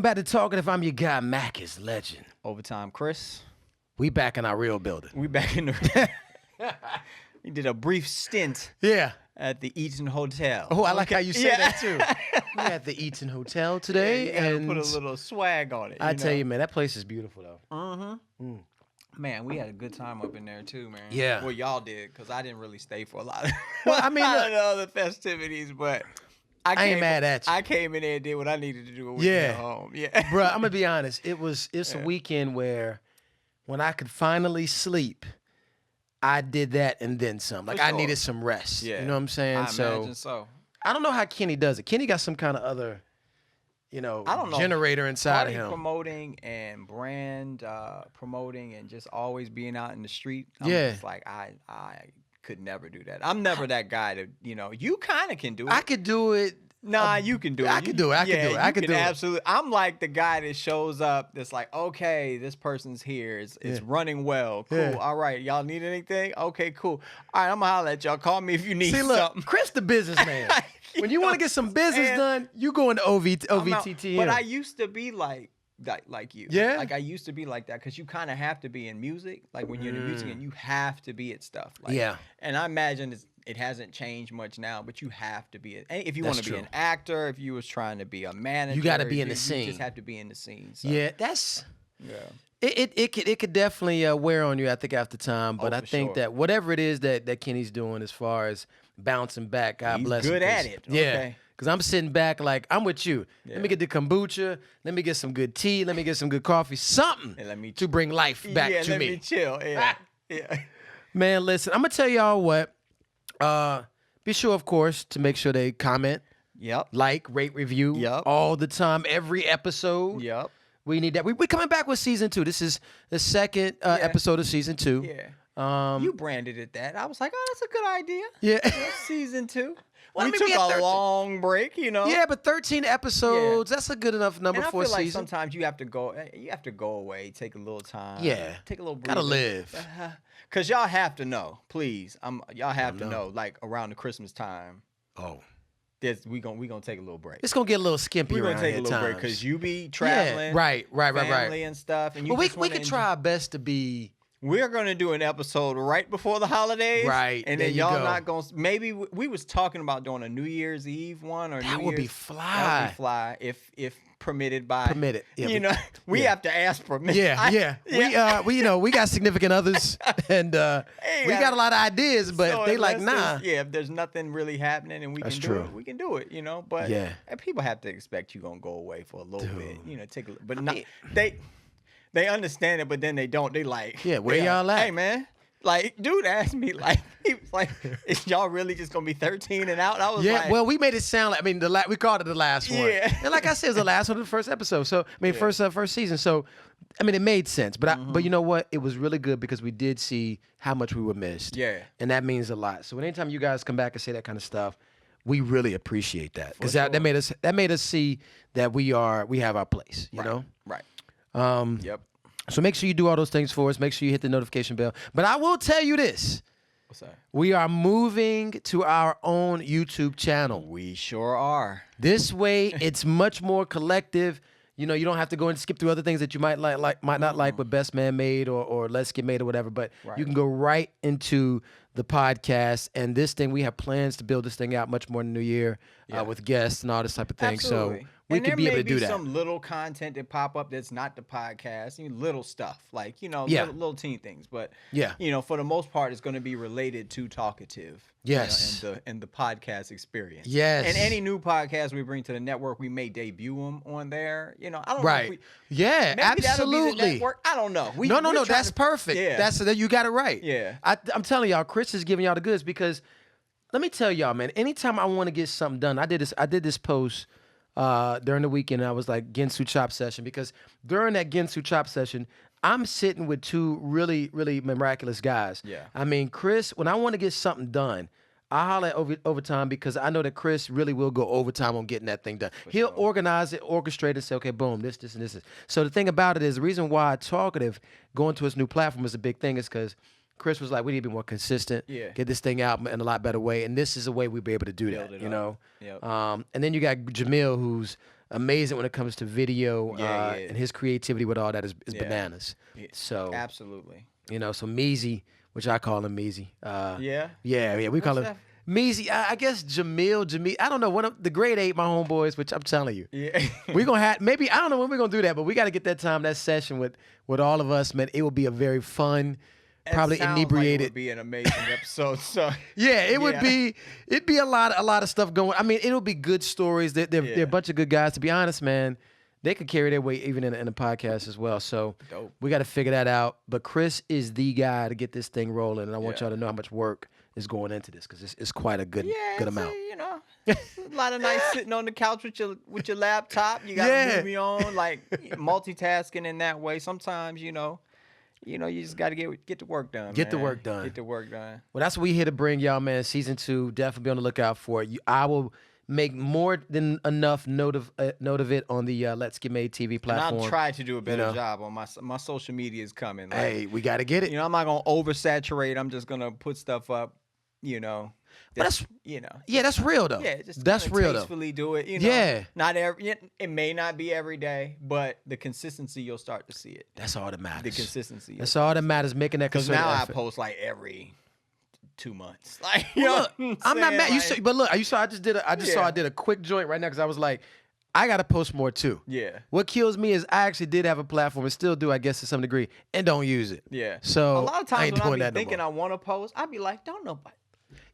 Welcome back to Talkative. I'm your guy, Mac's Legend. Overtime, Chris. We back in our real building. We back in the. We did a brief stint. Yeah. At the Eaton Hotel. Oh, I like how you say that too. We're at the Eaton Hotel today, and put a little swag on it. I tell you, man, that place is beautiful though. Mm-hmm. Man, we had a good time up in there too, man. Yeah. Well, y'all did, because I didn't really stay for a lot of. Well, I mean, of the other festivities, but. I ain't mad at you. I came in there and did what I needed to do when we got home. Yeah. Bro, I'm gonna be honest. It's a weekend where when I could finally sleep, I did that and then some. Like I needed some rest. Yeah. You know what I'm saying? I imagine so. I don't know how Kenny does it. Kenny got some kind of other, generator inside of him. Promoting and brand promoting and just always being out in the street. I'm just like I could never do that. I'm never that guy to, you kind of can do it. I could do it. Nah, you can do it. I could do it. I could do it. Absolutely. I'm like the guy that shows up that's like, okay, this person's here. It's running well. Cool. Yeah. All right. Y'all need anything? Okay, cool. All right, I'm going to holler at y'all. Call me if you need something. Chris the businessman. When you want to get some business done, you go into OVTT. But I used to be like you. Yeah? Like I used to be like that because you kind of have to be in music. Like when you're in the music and you have to be at stuff. Like, yeah. And I imagine it hasn't changed much now, but you have to be. If you want to be an actor, if you was trying to be a manager, you got to be in the scene. You just have to be in the scene. So. Yeah, It could definitely wear on you, I think, after time. But I think that whatever it is that Kenny's doing as far as bouncing back, God bless him. He's good at it. Yeah. Okay. Because I'm sitting back like, I'm with you. Yeah. Let me get the kombucha. Let me get some good tea. Let me get some good coffee. Something to bring life back to me. Let me chill. Yeah. Yeah. Man, listen, I'm going to tell y'all what. Be sure, of course, to make sure they comment. Yep. Like, rate, review. Yep. All the time, every episode. Yep. We need that. We're coming back with season 2. This is the second episode of season 2. Yeah. You branded it that. I was like, oh, that's a good idea. Yeah. Season 2. Well, we took a long break, Yeah, but 13 episodes, that's a good enough number for a season. I feel like sometimes you have to go away, take a little time. Yeah. Take a little break. Gotta live. Because y'all have to know, please. Y'all have to know, like around the Christmas time. Oh. We gonna take a little break. It's gonna get a little skimpy around here. We're gonna take a little break because you be traveling. Yeah, right. Family and stuff. And we could try our best to be. We're gonna do an episode right before the holidays, right? And then y'all not gonna. Maybe we was talking about doing a New Year's Eve one or that New would Year's. Be fly. That would be fly if permitted by. Permitted. Yeah, we have to ask permission. Yeah. We got significant others, and we got a lot of ideas, but so they like nah. If there's nothing really happening and we That's can true. do it, we can do it. But people have to expect you gonna go away for a little bit. Take a. But They understand it, but then they don't. They like, where y'all at? Hey, man. Like, dude asked me, he was like, is y'all really just going to be 13 and out? I was like. Well, we made it sound like, we called it the last one. Yeah. And like I said, it was the last one of the first episode. So, first season. So, it made sense. But but you know what? It was really good because we did see how much we were missed. Yeah. And that means a lot. So, anytime you guys come back and say that kind of stuff, we really appreciate that. Because that made us see that we have our place, you know? Right. Yep. So make sure you do all those things for us. Make sure you hit the notification bell. But I will tell you this. What's that? We are moving to our own YouTube channel. We sure are. This way, it's much more collective. You don't have to go and skip through other things that you might not like with Best Man Made or Let's Get Made or whatever. But you can go right into the podcast. And this thing, we have plans to build this thing out much more in the new year with guests and all this type of thing. Absolutely. So we could be able to do that. Some little content that pop up that's not the podcast, little stuff like little teen things, but for the most part, it's going to be related to Talkative. Yes, and the podcast experience. Yes, and any new podcast we bring to the network, we may debut them on there. I don't know. Maybe absolutely. I don't know. No. That's perfect. Yeah. You got it right. Yeah. I'm telling y'all, Chris is giving y'all the goods because let me tell y'all, man. Anytime I want to get something done, I did this post. During the weekend, I was like Ginsu Chop session because during that Ginsu Chop session, I'm sitting with two really, really miraculous guys. Yeah. Chris, when I want to get something done, I holler at overtime because I know that Chris really will go overtime on getting that thing done. He'll organize it, orchestrate it, say, okay, boom, this, and this. So the thing about it is the reason why Talkative going to his new platform is a big thing is because Chris was like, we need to be more consistent, get this thing out in a lot better way, and this is a way we'd be able to do that, Yep. And then you got Jamil, who's amazing when it comes to video, and his creativity with all that is bananas. Yeah, So absolutely. So Meezy, which I call him Meezy. Yeah, we call him that? Meezy. I guess Jamil. I don't know, one of the grade 8, my homeboys, which I'm telling you. Yeah. We're gonna have maybe I don't know when we're gonna do that, but we got to get that session with all of us, man. It will be a very fun. Probably inebriated. Like it would be an amazing episode. So yeah, it would be. It'd be a lot of stuff going. I mean, it'll be good stories. They're a bunch of good guys. To be honest, man, they could carry their weight even in a podcast as well. So we got to figure that out. But Chris is the guy to get this thing rolling, and I want y'all to know how much work is going into this because it's quite a good amount. A lot of nights sitting on the couch with your laptop. You got a movie on, like multitasking in that way. Sometimes you just got to get the work done. Get the work done. Get the work done. Well, that's what we here to bring y'all, man. Season 2, definitely be on the lookout for it. I will make more than enough note of it on the Let's Get Made TV platform. And I'll try to do a better job on my social media is coming. Like, hey, we got to get it. I'm not gonna oversaturate. I'm just gonna put stuff up. That's that's real though. Yeah, just that's real tastefully do it. Not it may not be every day, but the consistency you'll start to see it. That's all that matters. The consistency. That's all that matters. Making that because now I post like every 2 months. Like I'm not mad. Like, but look, you saw I just did a quick joint right now because I was like, I gotta post more too. Yeah. What kills me is I actually did have a platform and still do, I guess, to some degree, and don't use it. Yeah. So a lot of times when I be thinking I want to post, I be like, don't nobody.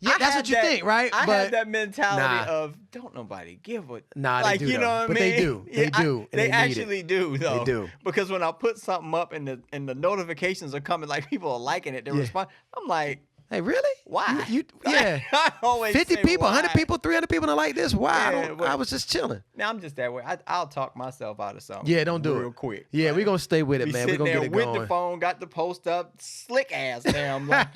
Yeah, that's what you think, right? I had that mentality of don't nobody give a like, they do, you know what I mean? But they do. They do. They actually do though. They do. Because when I put something up and the notifications are coming, like people are liking it, they respond. I'm like, hey, really? Why? Yeah. I always 50 say, people, why? 100 people, 300 people don't like this. Why? Yeah, I was just chilling. Now I'm just that way. I'll talk myself out of something. Yeah, don't do it real quick. Yeah, we're gonna stay with it, man. We're gonna get it going. With the phone, got the post up, slick ass damn. Like,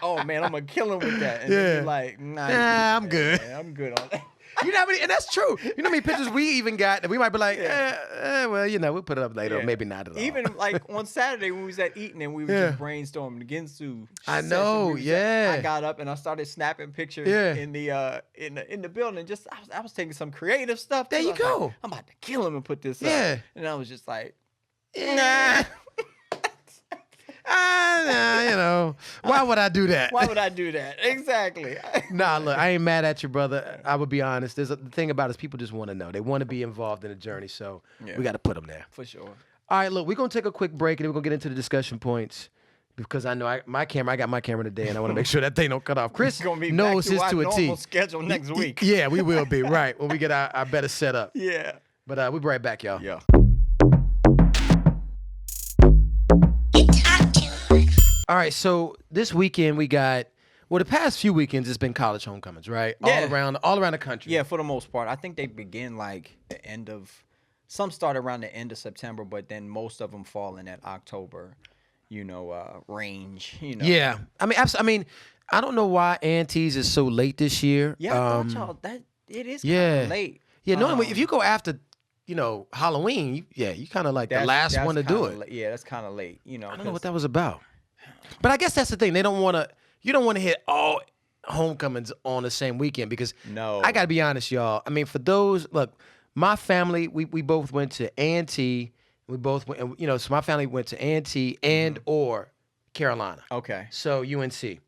oh man, I'm gonna kill him with that. And then you're like, nah, I'm good. Man, I'm good on that. You know how many, and that's true. You know how many pictures we even got that we might be like, well, we'll put it up later, or maybe not at all. Even like on Saturday when we was at Eaton and we were just brainstorming the Ginsu. I know, I got up and I started snapping pictures in the building. Just I was taking some creative stuff. There you go. Like, I'm about to kill him and put this up. And I was just like, nah. Why would I do that? Why would I do that? Exactly. Nah, look, I ain't mad at you, brother. I would be honest. The thing about it is people just want to know. They want to be involved in the journey, so we got to put them there. For sure. All right, look, we're going to take a quick break, and then we're going to get into the discussion points because I know I got my camera today, and I want to make sure that thing don't cut off. Chris knows his to a T. Normal schedule next week. Yeah, we will be, right, when we get our better setup. Yeah. But we'll be right back, y'all. Yeah. All right, so this weekend we got, the past few weekends it's been college homecomings, right? Yeah. All around the country. Yeah, for the most part. I think they begin like some start around the end of September, but then most of them fall in that October, range, Yeah. I mean, I don't know why A&T's is so late this year. Yeah, I thought y'all, it is kind of late. Yeah, no, if you go after, Halloween, you kind of like the last one to do it. Yeah, that's kind of late, I don't know what that was about. But I guess that's the thing. You don't want to hit all homecomings on the same weekend because I got to be honest, y'all. I mean, for those, look, my family, we both went to A&T. We both went, so my family went to A&T and or Carolina. Okay. So UNC.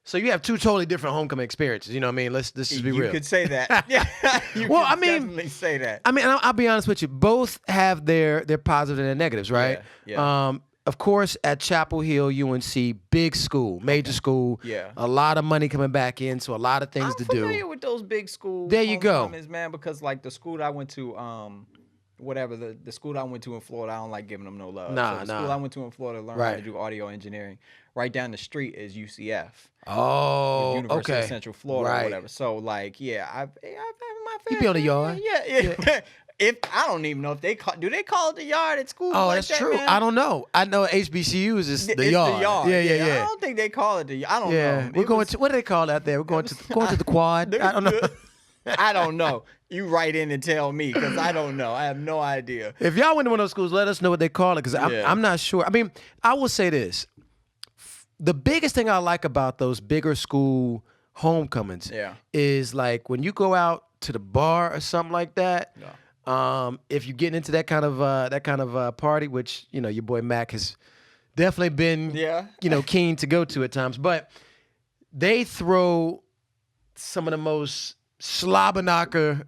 So you have two totally different homecoming experiences. You know what I mean? Let's just be real. You could say that. Yeah. Definitely say that. I mean, I'll be honest with you. Both have their positives and their negatives, right? Yeah. Of course, at Chapel Hill, UNC, big school, major school. Yeah. A lot of money coming back in, so a lot of things to do. I'm familiar with those big schools. There you go. Man, because like the school I went to, the school I went to in Florida, I don't like giving them no love. The school I went to in Florida learned how to do audio engineering. Right down the street is UCF. Oh, University okay. of Central Florida or whatever. So like, I've my you be on the yard. Yeah. If I don't even know if do they call it the yard at school? Oh, like that's that, true. Man? I don't know. I know HBCUs is the it's yard. The yard. Yeah. I don't think they call it the yard. I don't know. We're going to, what do they call it out there? We're going to the quad. I don't know. I don't know. You write in and tell me because I don't know. I have no idea. If y'all went to one of those schools, let us know what they call it because I'm not sure. I mean, I will say this. The biggest thing I like about those bigger school homecomings is like when you go out to the bar or something like that, If you're getting into that kind of party, which your boy Mac has definitely been keen to go to at times, but they throw some of the most slobber knocker.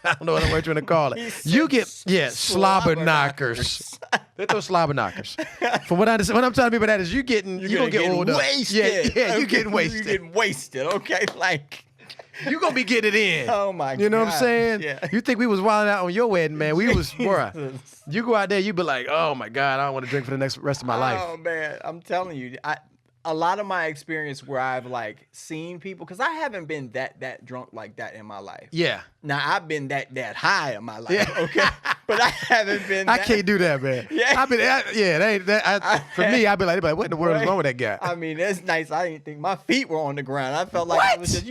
I don't know what word you're gonna call it. You get slobber knockers. They throw slobber knockers. From what I'm telling people that is you're gonna get old up. Wasted. Yeah, you're getting wasted. You're getting wasted. Okay, like you gonna be getting it in. Oh my god. You know what I'm saying? Yeah. You think we was wilding out on your wedding, man? We was, bruh. You go out there, you be like, oh my god, I don't want to drink for the rest of my life. Oh man, I'm telling you, a lot of my experience where I've like seen people, because I haven't been that drunk like that in my life. Yeah. Now I've been that high in my life, okay, but I haven't been. I can't do that, man. Yeah. For me, I'd be like, what in the world is wrong with that guy? I mean, that's nice. I didn't think my feet were on the ground. I felt like I was just,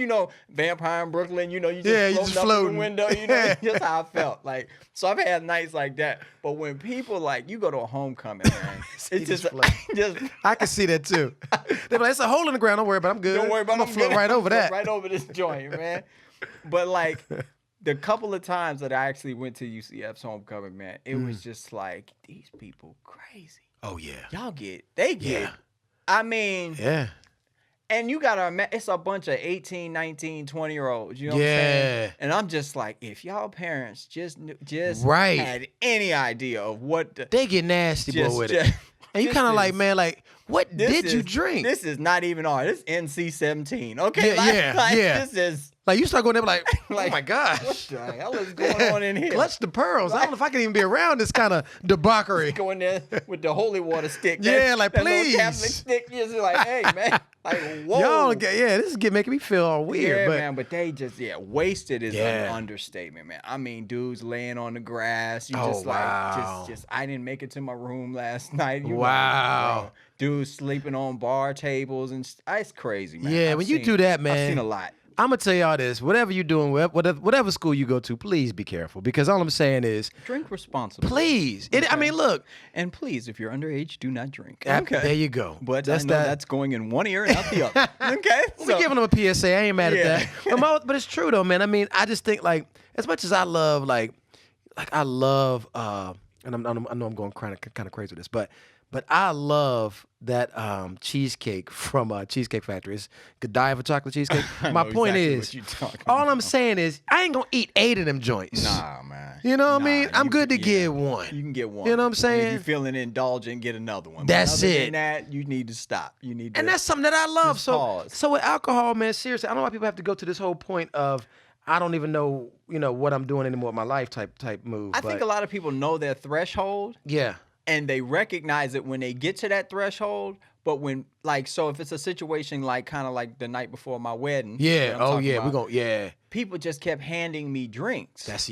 vampire in Brooklyn. You just floating up in the window. Just how I felt. Like, so I've had nights like that. But when people like you go to a homecoming, man, it's just I can see that too. They're like, it's a hole in the ground. Don't worry about it. I'm good. Don't worry about it. I'm gonna float right over that. Right over this joint, man. But like the couple of times that I actually went to UCF's homecoming, man, it was just like, these people crazy. Oh yeah. Y'all they get. I mean, yeah. And you gotta imagine, it's a bunch of 18, 19, 20-year-olds. You know what I'm saying? And I'm just like, if y'all parents just had any idea of what they get nasty boy with it. And you kind of like, man, like, what did you drink? This is not even R. This is NC-17. Okay? Yeah. This is... Like, you start going there like, oh my gosh. What the hell is going on in here? Clutch the pearls. I don't know if I can even be around this kind of debauchery. Going there with the holy water stick. Please. That Catholic stick. You're just like, hey, man. Like, whoa. Y'all, this is making me feel all weird. Yeah, but, man, but they just, wasted is an understatement, man. I mean, dudes laying on the grass. You I didn't make it to my room last night. Like, dudes sleeping on bar tables. And it's crazy, man. Yeah, when you do that, man. I've seen a lot. I'm going to tell y'all this. Whatever you're doing, whatever school you go to, please be careful. Because all I'm saying is... drink responsibly. Please. I mean, look. And please, if you're underage, do not drink. Okay. There you go. But that's going in one ear and out the other. Okay? We're giving them a PSA. I ain't mad at that. But it's true, though, man. I mean, I just think, like, as much as I love, and I know I'm going kind of crazy with this, but I love that cheesecake from Cheesecake Factory. It's Godiva chocolate cheesecake. My point is, all I'm saying is, I ain't gonna eat 8 of them joints. Nah, man. You know what I mean? I'm good to get one. You can get one. You know what I'm saying? And if you're feeling indulgent, get another one. That's Other it. than that, you need to stop. And that's something that I love. Pause. So with alcohol, man, seriously, I don't know why people have to go to this whole point of, I don't even know, what I'm doing anymore with my life type move. I think a lot of people know their threshold. Yeah. And they recognize it when they get to that threshold. But when, so if it's a situation kind of like the night before my wedding. Yeah. Oh, yeah. People just kept handing me drinks. That's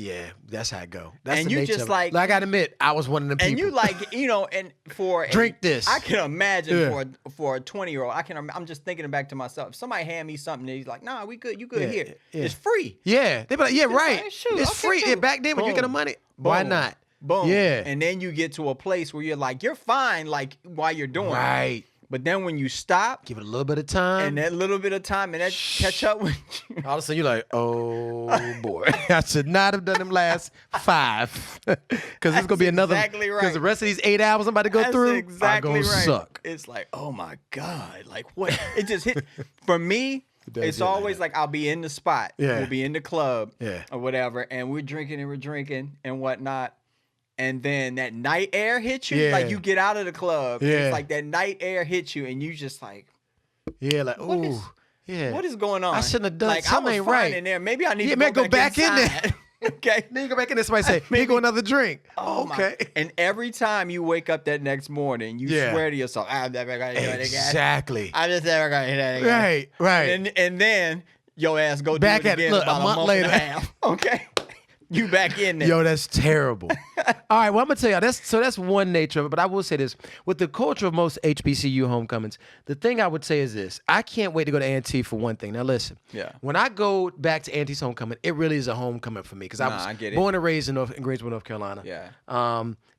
how it go. That's and the you nature just of it. I gotta admit, I was one of them people. And you and for drink this. I can imagine for a 20-year-old, I'm just thinking back to myself. If somebody hand me something and he's like, nah, we good, you good here. Yeah. It's free. Yeah. They be like, yeah, right. Like, shoot, it's free. Yeah, back then when you get the money, why not? Boom. Yeah. And then you get to a place where you're like, you're fine, while you're doing it. Right. But then when you stop, give it a little bit of time, and that little bit of time, and that catch up with you, all of a sudden you're like, oh boy, I should not have done them last 5, because it's gonna be another. Exactly right. Because the rest of these 8 hours I'm about to go through are gonna suck. It's like, oh my god, like what? It just hit for me. It's always like I'll be in the spot, we'll be in the club, or whatever, and we're drinking and whatnot. And then that night air hits you. Like you get out of the club. It's like that night air hits you and you just like. Yeah, like, ooh. What is going on? I shouldn't have done something ain't right in there. Maybe I need to go back in there. Okay. Then you go back in there, somebody say, here go another drink. Oh, okay. And every time you wake up that next morning, you swear to yourself, I'm never going to do it again. Exactly. I'm just never going to do that again. Right. And then your ass go back do it again about a month later. And a half. Okay. You back in there. Yo, that's terrible. All right, well, I'm going to tell y'all, that's one nature of it, but I will say this. With the culture of most HBCU homecomings, the thing I would say is this. I can't wait to go to A&T for one thing. Now, listen. Yeah. When I go back to A&T's homecoming, it really is a homecoming for me because I was born and raised in Greensboro, North Carolina. Yeah.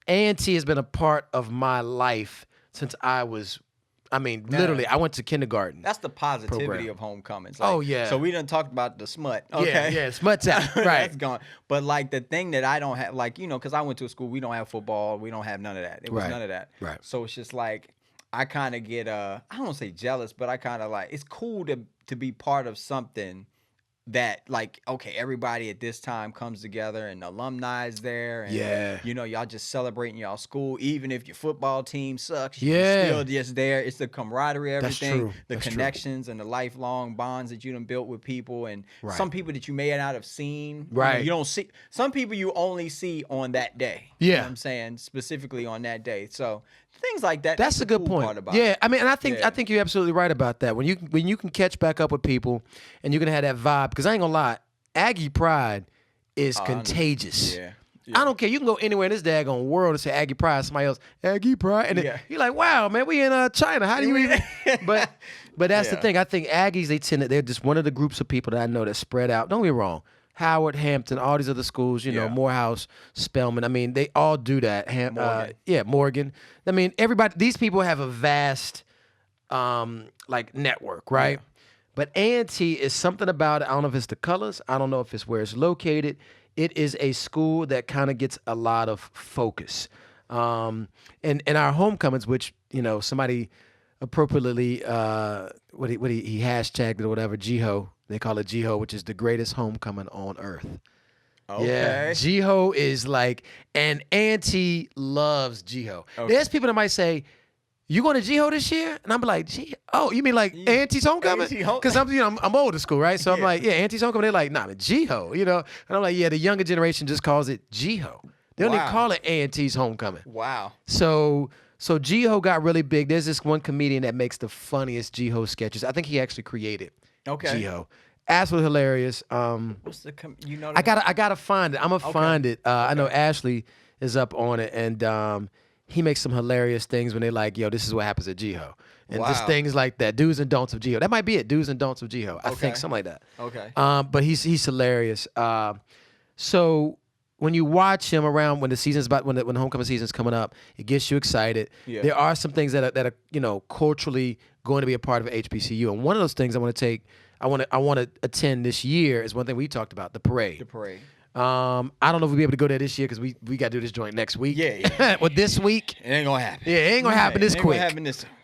A&T has been a part of my life since I was I mean, literally, I went to kindergarten. That's the positivity of homecomings. Oh, yeah. So we done talked about the smut. Okay. Yeah, smut's out. Right. That's gone. But like the thing that I don't have, like, because I went to a school, we don't have football. We don't have none of that. It was none of that. Right. So it's just like, I kind of get, I don't want to say jealous, but I kind of like, it's cool to be part of something that, like, okay, everybody at this time comes together and the alumni is there. And, y'all just celebrating y'all school. Even if your football team sucks, you're still just there. It's the camaraderie, everything, the connections and the lifelong bonds that you done built with people. And some people that you may not have seen. Right. You don't see, some people you only see on that day. Yeah. You know what I'm saying? Specifically on that day. So things like that. That's a good cool point. Part about it. I mean, and I think you're absolutely right about that. When you can catch back up with people and you're gonna have that vibe, because I ain't gonna lie, Aggie pride is contagious. Yeah. I don't care. You can go anywhere in this daggone world and say Aggie pride. Somebody else, Aggie pride, and then you're like, wow, man, we in China. How do you even? But that's the thing. I think Aggies, they're just one of the groups of people that I know that spread out. Don't get me wrong. Howard, Hampton, all these other schools, Morehouse, Spelman. I mean, they all do that. Morgan. I mean, everybody. These people have a vast, network, right? Yeah. But A&T is something about it. I don't know if it's the colors. I don't know if it's where it's located. It is a school that kind of gets a lot of focus. And our homecomings, which somebody appropriately, he hashtagged it or whatever, GHO. They call it GHO, which is the greatest homecoming on earth. Okay. Yeah, GHO is like, and A&T loves GHO. Okay. There's people that might say, "You going to GHO this year?" And I'm like, "Oh, you mean like A&T's homecoming?" Because I'm older school, right? So I'm like, "Yeah, A&T's homecoming." They're like, "Nah, but GHO," And I'm like, "Yeah, the younger generation just calls it GHO. They don't even call it A&T's homecoming." Wow. So GHO got really big. There's this one comedian that makes the funniest GHO sketches. I think he actually created. Okay. GHO. Absolutely hilarious. What's the I gotta find it. I'm gonna find it. I know Ashley is up on it, and he makes some hilarious things when they're like, "Yo, this is what happens at GHO," and just things like that. Do's and don'ts of GHO. That might be it. Do's and don'ts of GHO. I think something like that. Okay. But he's hilarious. So when you watch him around when the season's when the homecoming season's coming up, it gets you excited. Yeah. There are some things that are culturally going to be a part of HBCU, and one of those things I want to attend this year is one thing we talked about, the parade. The parade. I don't know if we'll be able to go there this year because we got to do this joint next week. Yeah. Well, this week. It ain't gonna happen. Yeah, it ain't gonna happen this quick.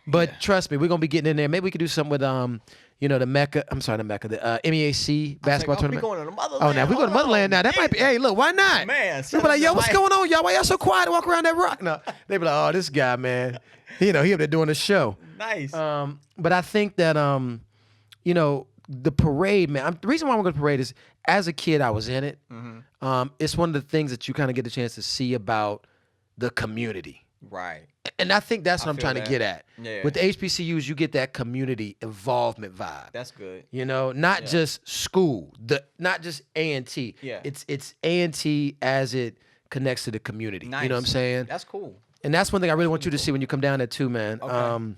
But trust me, we're gonna be getting in there. Maybe we could do something with the Mecca. I'm sorry, the Mecca, the MEAC basketball tournament. We going to the motherland. Oh, now we go to motherland now. That might be. Hey, look, why not? Man, we be like, yo, what's going on, y'all? Why y'all so quiet to walk around that rock? No, they be like, oh, this guy, man. He up there doing a show. Nice. But I think that the parade, man. The reason why I'm going to parade is as a kid I was in it. Mm-hmm. It's one of the things that you kind of get the chance to see about the community. Right. And I think that's what I'm trying to get at. Yeah. With the HBCUs, you get that community involvement vibe. That's good. Not just school, not just A&T. Yeah. It's A&T as it connects to the community. Nice. You know what I'm saying? That's cool. And that's one thing I really want you to see when you come down there too, man. Okay.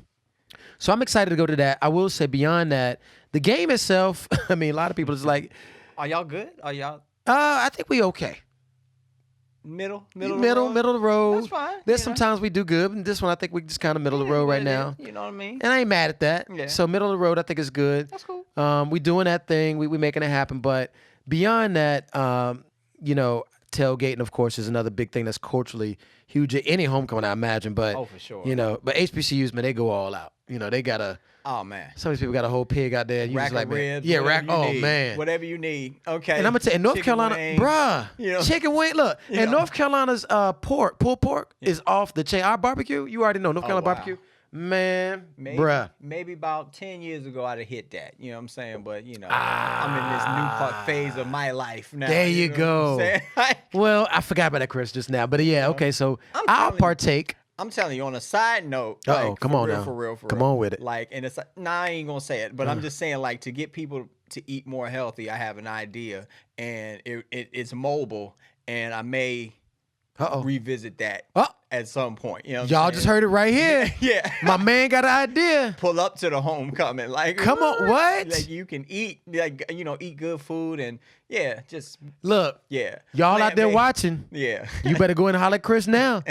So I'm excited to go to that. I will say beyond that, the game itself, I mean, a lot of people is like, are y'all good? Are y'all? I think we okay. Middle of the road. That's fine. There's sometimes we do good, and this one I think we just kind of middle of the road right now. You know what I mean? And I ain't mad at that. Yeah. So middle of the road I think is good. That's cool. We doing that thing. We making it happen. But beyond that, tailgating, of course, is another big thing that's culturally huge at any homecoming, I imagine. But for sure. But HBCUs, man, they go all out. They got a. Oh man. Some of these people got a whole pig out there. And you rack just like, of ribs. Yeah, rack. Oh man. Whatever you need. Okay. And I'm gonna tell you, North chicken Carolina, wings, bruh, chicken wing. Look, and North Carolina's pulled pork is off the chain. Our barbecue, you already know, North Carolina barbecue. Man, bruh. Maybe about 10 years ago, I'd have hit that. You know what I'm saying? But, I'm in this new phase of my life now. There you go. Well, I forgot about that, Chris, just now. But yeah, okay, so I'll partake. I'm telling you, on a side note. Come on now. For real. Come on with it. And it's I ain't going to say it, but I'm just saying, to get people to eat more healthy, I have an idea. And it's mobile, and I may revisit that at some point. You know Y'all just heard it right here. Yeah. My man got an idea. Pull up to the homecoming. Come on, what? You can eat, eat good food and just look. Yeah. Y'all out there watching. Yeah. You better go and holler at Chris now.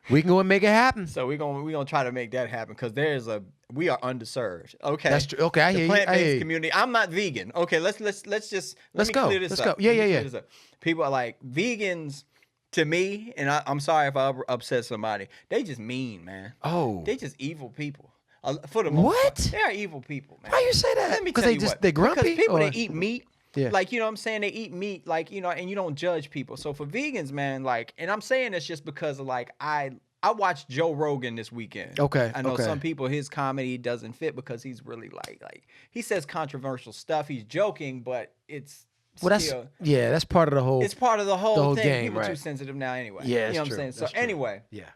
We can go and make it happen. So we're gonna try to make that happen because there's a we are underserved. Okay, that's true. Okay, I hear you. Plant-based community. I'm not vegan. Okay, let's clear this up. Yeah. People are like vegans. To me, and I'm sorry if I upset somebody. They just mean, man. Oh, they just evil people. For the most part, they are evil people, man. Why you say that? Because they grumpy. Because people that eat meat. Yeah. Like, you know what I'm saying? They eat meat, like, you know, and you don't judge people. So for vegans, man, like, and I'm saying this just because of, like, I watched Joe Rogan this weekend. Okay. I know some people, his comedy doesn't fit because he's really, like, he says controversial stuff. He's joking, but it's that's part of the whole. It's part of the whole thing. Game, people right? Too sensitive now anyway. Yeah, you know what true. I'm saying? That's so anyway, yeah.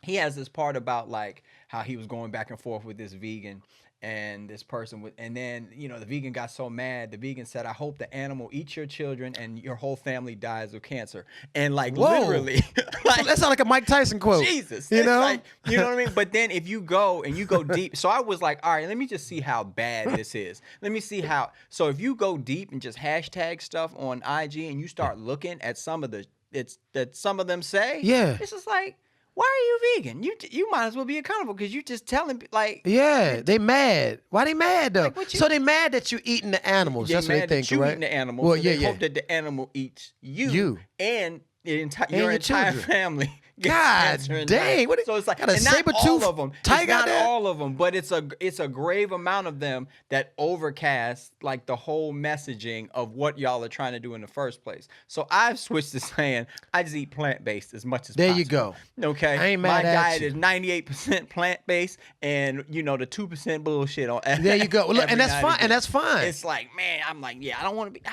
He has this part about, like, how he was going back and forth with this vegan. And this person and then, you know, the vegan got so mad. The vegan said, I hope the animal eats your children and your whole family dies of cancer. And like, literally. Like, that sounds like a Mike Tyson quote. Jesus. You know? Like, you know what I mean? But then if you go deep. So I was like, all right, let me just see how bad this is. Let me see how. So if you go deep and just hashtag stuff on IG and you start looking at some of that some of them say. Yeah. It's just like, why are you vegan? You might as well be accountable because you just telling like. Yeah, they mad. Why they mad though? Like, so they mad that you eating the animals. That's what they think, that you right? Eating the animals. Well, so they hope that the animal eats you. And your entire children. family. God dang! So it's like, got a and not all of them. It's not all of them, but it's a grave amount of them that overcast like the whole messaging of what y'all are trying to do in the first place. So I've switched to saying I just eat plant-based as much as possible. There you go. Okay, I ain't mad my at diet you. is 98% plant-based, and you know the 2% bullshit on. There you go. Well, look, and that's fine. And that's fine. It's like, man, I'm like, yeah, I don't want to be.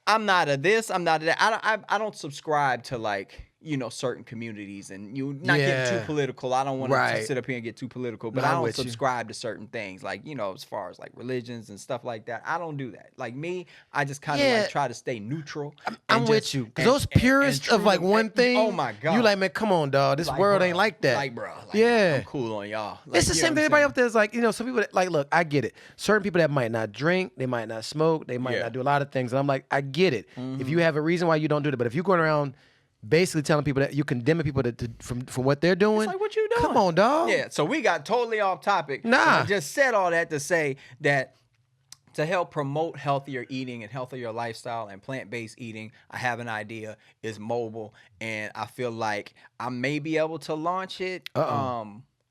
I'm not a this. I'm not a that. I don't subscribe to like, you know, certain communities and you not getting too political. I don't want to sit up here and get too political, but I don't subscribe to certain things like, you know, as far as like religions and stuff like that. I don't do that. Like me, I just kind of like try to stay neutral. I'm with you. Because those purists of like one thing, oh my God. You like, man, come on, dog. This world ain't like that. Like, bro. Like, I'm cool on y'all. Like, it's the same thing. Everybody up there is like, you know, some people that, like, look, I get it. Certain people that might not drink, they might not smoke, they might not do a lot of things. And I'm like, I get it. If you have a reason why you don't do it, but if you're going around basically telling people that you condemning people from what they're doing. It's like, what you doing? Come on, dog. Yeah, so we got totally off topic. Nah. I just said all that to say that to help promote healthier eating and healthier lifestyle and plant-based eating, I have an idea. It's mobile, and I feel like I may be able to launch it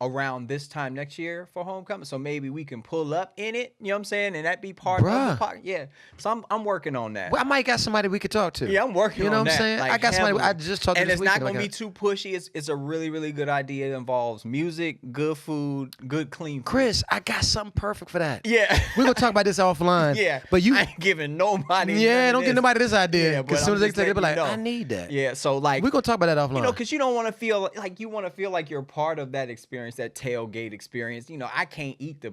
around this time next year for Homecoming. So maybe we can pull up in it, you know what I'm saying? And that be part of the podcast. Yeah. So I'm working on that. Well, I might got somebody we could talk to. Yeah, I'm working on that. You know what I'm saying? Like, I got somebody I just talked to and this it's weekend. not going to be too pushy. It's a really, really good idea. It involves music, good food, good clean food. Chris, I got something perfect for that. Yeah. We're going to talk about this offline. Yeah. But I ain't giving nobody don't give nobody this idea. Because as soon as they take it, they'll be like, I need that. Yeah. So like. We're going to talk about that offline. You know, because you don't want to feel like you want to feel like you're part of that experience, that tailgate experience. You know, I can't eat the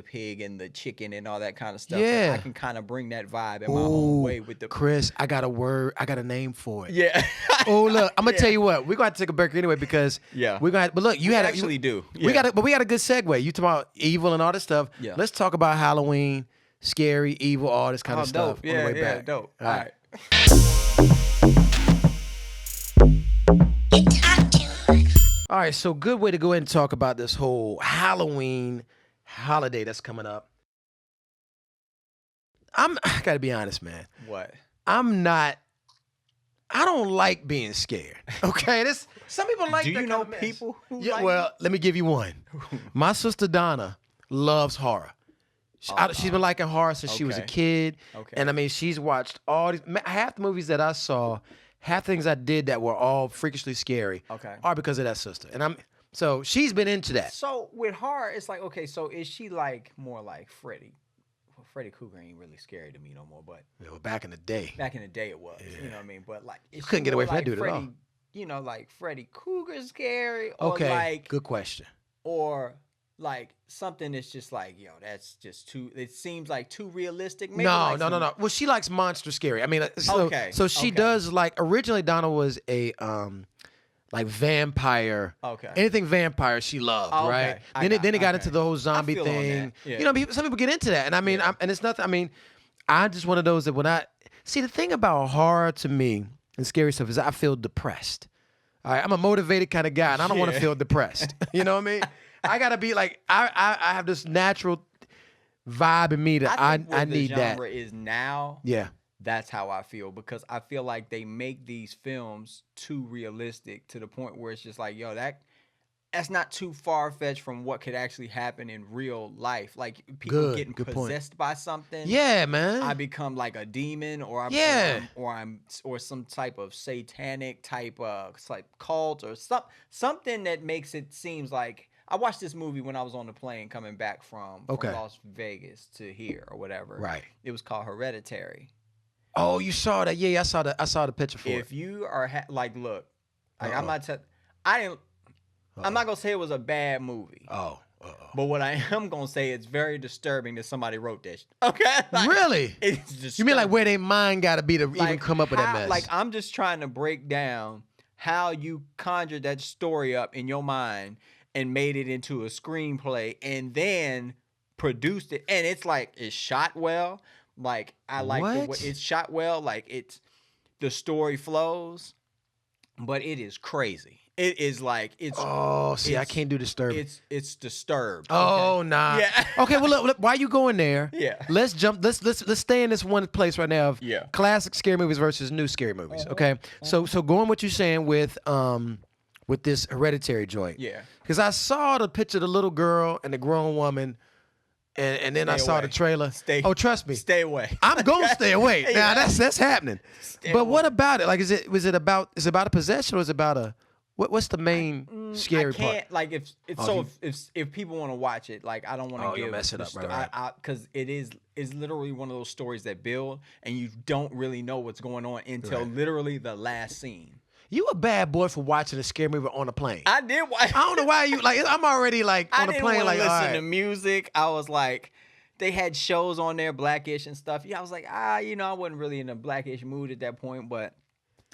pig and the chicken and all that kind of stuff. Yeah. I can kind of bring that vibe in my own way with the. Chris, I got a name for it. Yeah. Look, I'm gonna tell you what. We're gonna have to take a break anyway because we're gonna. But look, we got a good segue. You talk about evil and all this stuff. Yeah. Let's talk about Halloween, scary, evil, all this kind of stuff. Yeah, on the way back. Dope. All right. All right, so good way to go ahead and talk about this whole Halloween holiday that's coming up. I gotta be honest, man. What? I don't like being scared. Okay, some people like. Do that you know kind of people who yeah, like well, let me give you one. My sister Donna loves horror. She's been liking horror since she was a kid. Okay. And I mean, she's watched all these. Half the movies that I saw, half the things I did that were all freakishly scary are because of that sister. And so she's been into that. So with horror, it's like, okay, so is she like more like Freddy? Well, Freddy Krueger ain't really scary to me no more, but back in the day. Back in the day it was. Yeah. You know what I mean? But like you couldn't get away from that dude at all. You know, like Freddy Krueger scary or like good question. Or like something that's just like, that's just too. It seems like too realistic. Maybe no. Well, she likes monster scary. I mean, so she does like. Originally, Donna was a like vampire. Okay. Anything vampire, she loved, right? Then it got into the whole zombie thing. Yeah. You know, some people get into that, and I mean, and it's nothing. I mean, I'm just one of those that when I see the thing about horror to me and scary stuff is I feel depressed. All right, I'm a motivated kind of guy, and I don't want to feel depressed. You know what I mean? I gotta be like, I have this natural vibe in me that I need that. The genre is now. Yeah. That's how I feel, because I feel like they make these films too realistic to the point where it's just like, yo, that's not too far-fetched from what could actually happen in real life. Like people getting possessed by something. Yeah, man. I become like a demon, or I'm some type of satanic type cult, or something that makes it seems like. I watched this movie when I was on the plane coming back from Las Vegas to here or whatever. Right. It was called Hereditary. Oh, you saw that? Yeah, I saw the picture for it. If you are look, like, I'm not gonna say it was a bad movie. But what I am gonna say, it's very disturbing that somebody wrote this. Okay, like, really? It's disturbing. You mean like where their mind got to be to even come up with that mess? Like, I'm just trying to break down how you conjured that story up in your mind and made it into a screenplay and then produced it, and it's like it's shot well. Like, I like the way it's shot well. Like, the story flows, but it is crazy. It is like I can't do Disturbed. It's Disturbed. Oh, okay? nah. Yeah. Okay, well look, why you going there? Yeah. Let's jump. Let's stay in this one place right now of classic scary movies versus new scary movies. Okay. So going what you're saying with this Hereditary joint. Yeah. Because I saw the picture of the little girl and the grown woman. And then I saw the trailer. Trust me. Stay away. I'm gonna stay away. Now that's happening. But what about it? Like, is it about a possession, or is it about what's the main scary part? I can't, like, if people want to watch it, like, I don't want to give mess it up, right. Because it's literally one of those stories that build and you don't really know what's going on until literally the last scene. You a bad boy for watching a scary movie on a plane. I did watch. I don't know why you like. I'm already like on a plane. Like, listen to music. I was like, they had shows on there, Blackish and stuff. Yeah, I was like, I wasn't really in a Blackish mood at that point, but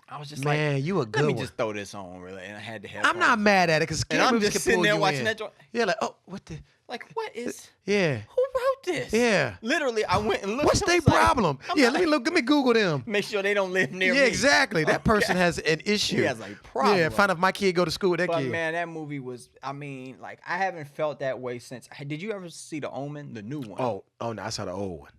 I was just man, you a good one. Let me just throw this on, really, and I had to have. I'm not mad at it because scary movies can pull you in. I'm just sitting there watching that joint. Yeah, like, oh, what the. Like, what is? Yeah. Who wrote this? Yeah. Literally, I went and looked. What's their problem? Let me Google them. Make sure they don't live near me. Yeah, exactly. That person has an issue. He has a problem. Yeah, find out if my kid go to school with that kid. But man, that movie was. I mean, like, I haven't felt that way since. Did you ever see The Omen, the new one? Oh no, I saw the old one.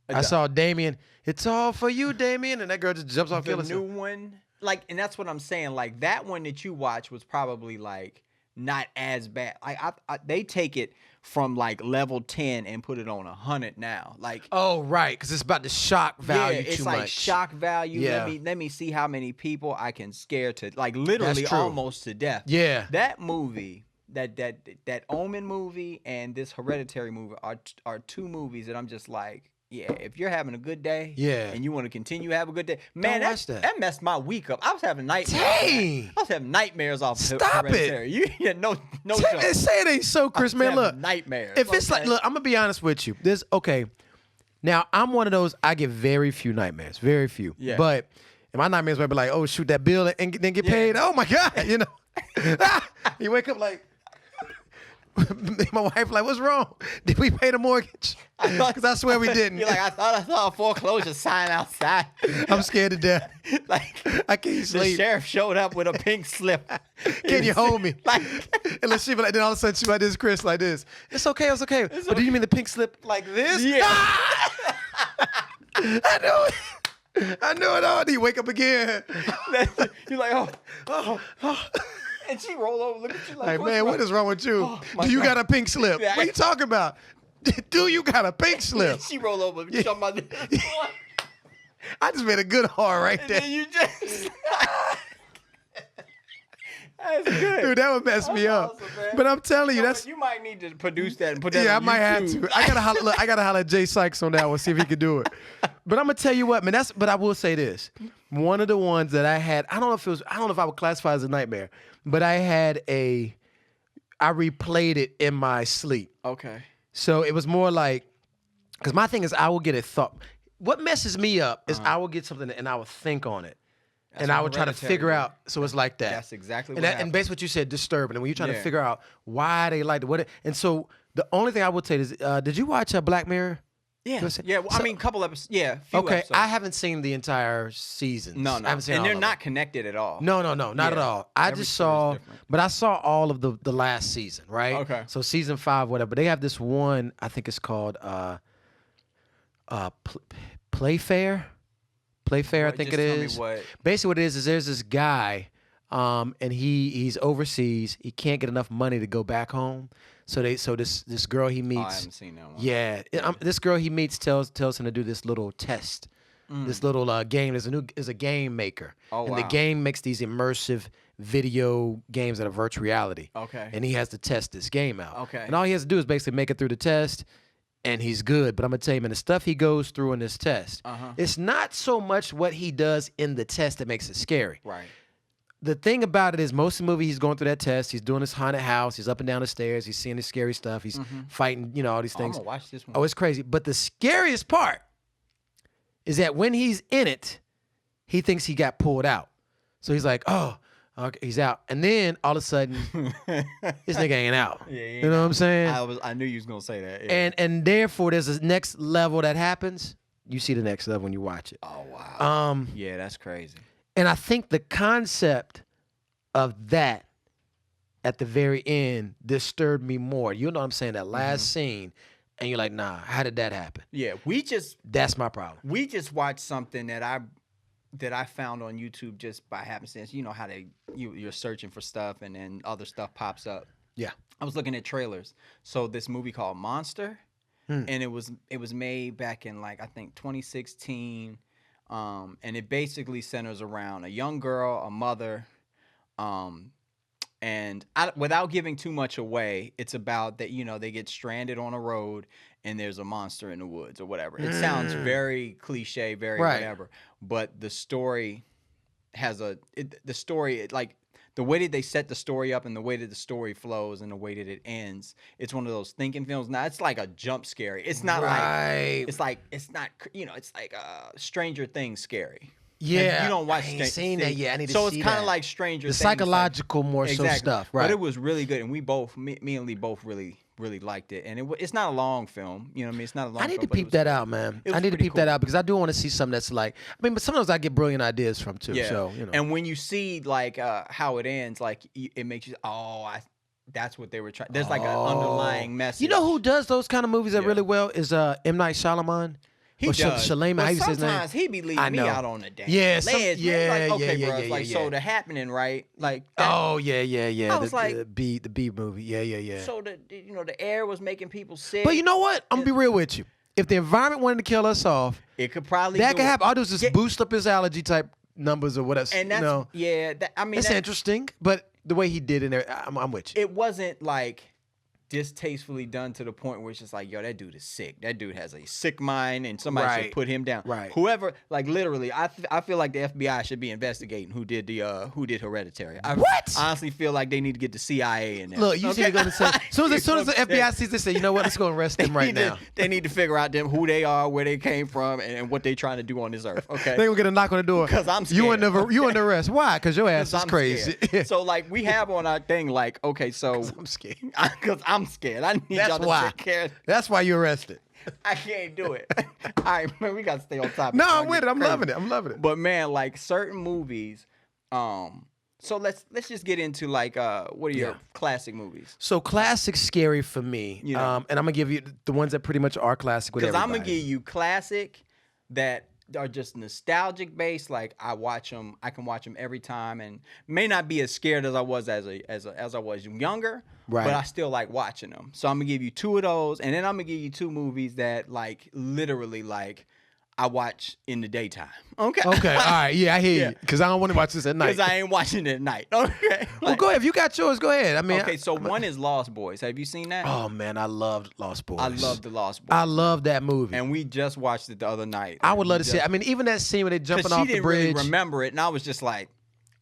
I saw Damien. It's all for you, Damien, and that girl just jumps off. The new one, like, and that's what I'm saying. Like, that one that you watched was probably like not as bad. Like, they take it from like level 10 and put it on 100 now. Like, oh right, because it's about the shock value. It's too like much. shock value. Yeah. Let me see how many people I can scare to, like, literally almost to death. Yeah. That movie, that Omen movie and this Hereditary movie are two movies that I'm just like, yeah, if you're having a good day, and you want to continue to have a good day, man, that messed my week up. I was having nightmares. Dang. I was having nightmares off Stop Hereditary. it. No Say it ain't so, Chris, man. Look, nightmares. If it's like, look, I'm gonna be honest with you. Now I'm one of those. I get very few nightmares, very few. Yeah. But my nightmares might be like, oh, shoot that bill and then get paid. Oh my God, you wake up like. My wife like, what's wrong? Did we pay the mortgage? Because I swear we didn't. You're like, I thought I saw a foreclosure sign outside. I'm scared to death. Like, I can't sleep. The sheriff showed up with a pink slip. Can you hold me? Like, and she be like, then all of a sudden she like this, Chris, like this. It's okay. But do you mean the pink slip like this? Yeah. I knew it. I knew it all. Then you wake up again. You're like, oh. And she roll over, look at you like, man, what is wrong with you? Do you got a pink slip? What are you talking about? Do you got a pink slip? She roll over, you talking about this. I just made a good heart right there. And then you just... That's good. Dude, that would mess me up. Awesome, but I'm telling you, you might need to produce that and put that on I might have YouTube. to. I gotta holler at Jay Sykes on that one, see if he can do it. But I'm gonna tell you what, man, but I will say this. One of the ones that I had, I don't know if I would classify as a nightmare, but I replayed it in my sleep. Okay. So it was more like, because my thing is I will get a thought. What messes me up is I will get something and I will think on it. And I would try to figure out. So it's like that. That's exactly what happened. And basically what you said, disturbing. And when you're trying to figure out why they like it, and so the only thing I would say is, did you watch Black Mirror? Yeah. Yeah. Well, I mean, a couple episodes. Yeah. Few okay. Episodes. I haven't seen the entire season. No. I haven't seen and all they're of not them. connected at all. No, not at all. I Every just story's saw, different. but I saw all of the last season, right? Okay. So season 5, whatever. But they have this one. I think it's called Playfair. Playfair, I think it is. Tell me what. Basically, what it is there's this guy, and he's overseas. He can't get enough money to go back home. So this girl he meets. Oh, I haven't seen that one. Yeah, this girl he meets tells him to do this little test, this little game. There's a game maker, and the game makes these immersive video games that are virtual reality. Okay. And he has to test this game out. Okay. And all he has to do is basically make it through the test, and he's good. But I'm gonna tell you, man, the stuff he goes through in this test, it's not so much what he does in the test that makes it scary. Right. The thing about it is, most of the movie, he's going through that test. He's doing this haunted house. He's up and down the stairs. He's seeing the scary stuff. He's fighting, all these things. I'm gonna watch this one. Oh, it's crazy. But the scariest part is that when he's in it, he thinks he got pulled out. So he's like, oh, okay, he's out. And then all of a sudden, this nigga ain't out. Yeah, you know what I'm saying? I knew you was gonna say that. Yeah. And therefore, there's a next level that happens. You see the next level when you watch it. Oh wow. Yeah, that's crazy. And I think the concept of that at the very end disturbed me more. You know what I'm saying? That last scene, and you're like, nah, how did that happen? Yeah, That's my problem. we just watched something that I found on YouTube just by happenstance. You know how you're searching for stuff and then other stuff pops up. Yeah. I was looking at trailers. So this movie called Monster, and it was made back in I think 2016. And it basically centers around a young girl, a mother, and without giving too much away, it's about that, they get stranded on a road and there's a monster in the woods or whatever. It sounds very cliche, very whatever, but the story has the way that they set the story up and the way that the story flows and the way that it ends, it's one of those thinking films. Now it's like a jump scary. It's not it's not, it's like Stranger Things scary. Yeah, and you don't watch. I ain't seen that yet. I need to see that. So it's kind that. of like Stranger Things. The psychological more so stuff, right? But it was really good, and we both, me and Lee both really liked it. And it's not a long film, you know what I mean? It's not a long film. I need to peep that out, man. I need to peep that out because I do want to see something that's but sometimes I get brilliant ideas from too. Yeah. So, And when you see how it ends, it makes you, that's what they were trying. There's an underlying message. You know who does those kind of movies that really well is M. Night Shyamalan. He does. Shyamalan, but sometimes he be leaving me out on the damn ledge. So the happening, right? Like that, oh yeah. I was the B movie. Yeah. So the air was making people sick. But you know what? I'm gonna be real with you. If the environment wanted to kill us off, it could probably that could happen. I'll just boost up his allergy type numbers or whatever. And that's that's interesting. But the way he did in there, I'm with you. It wasn't distastefully done to the point where it's just yo, that dude is sick. That dude has a sick mind, and somebody should put him down. Right. Whoever, literally, I feel like the FBI should be investigating who did Hereditary. I honestly feel like they need to get the CIA in there. Look, you see they're gonna say as soon as the FBI sees this, say, you know what, let's go arrest them right now. They need to figure out who they are, where they came from, and what they trying to do on this earth. Okay. They gonna get a knock on the door. Because I'm scared. You under arrest. Why? Because your ass is crazy. So we have on our thing okay, so I'm scared. Because I'm scared. I need y'all to take care. That's why you're arrested. I can't do it. All right, man, we gotta stay on topic. No, I'm with it. I'm loving it. But man, certain movies, so let's just get into what are your classic movies? So classic scary for me. And I'm gonna give you the ones that pretty much are classic with everybody. Because I'm gonna give you classic that are just nostalgic based. I can watch them every time, and may not be as scared as I was as I was younger. Right. But I still like watching them. So I'm gonna give you two of those, and then I'm gonna give you two movies that literally I watch in the daytime. Okay. Okay. All right. Yeah, I hear you. Because I don't want to watch this at night. Because I ain't watching it at night. Okay. Well, go ahead. If you got yours, go ahead. Okay. So one is Lost Boys. Have you seen that? Oh man, I loved Lost Boys. I loved the Lost Boys. I love that movie. And we just watched it the other night. I would love to see it. Even that scene where they jumping off the bridge. She didn't really remember it, and I was just like,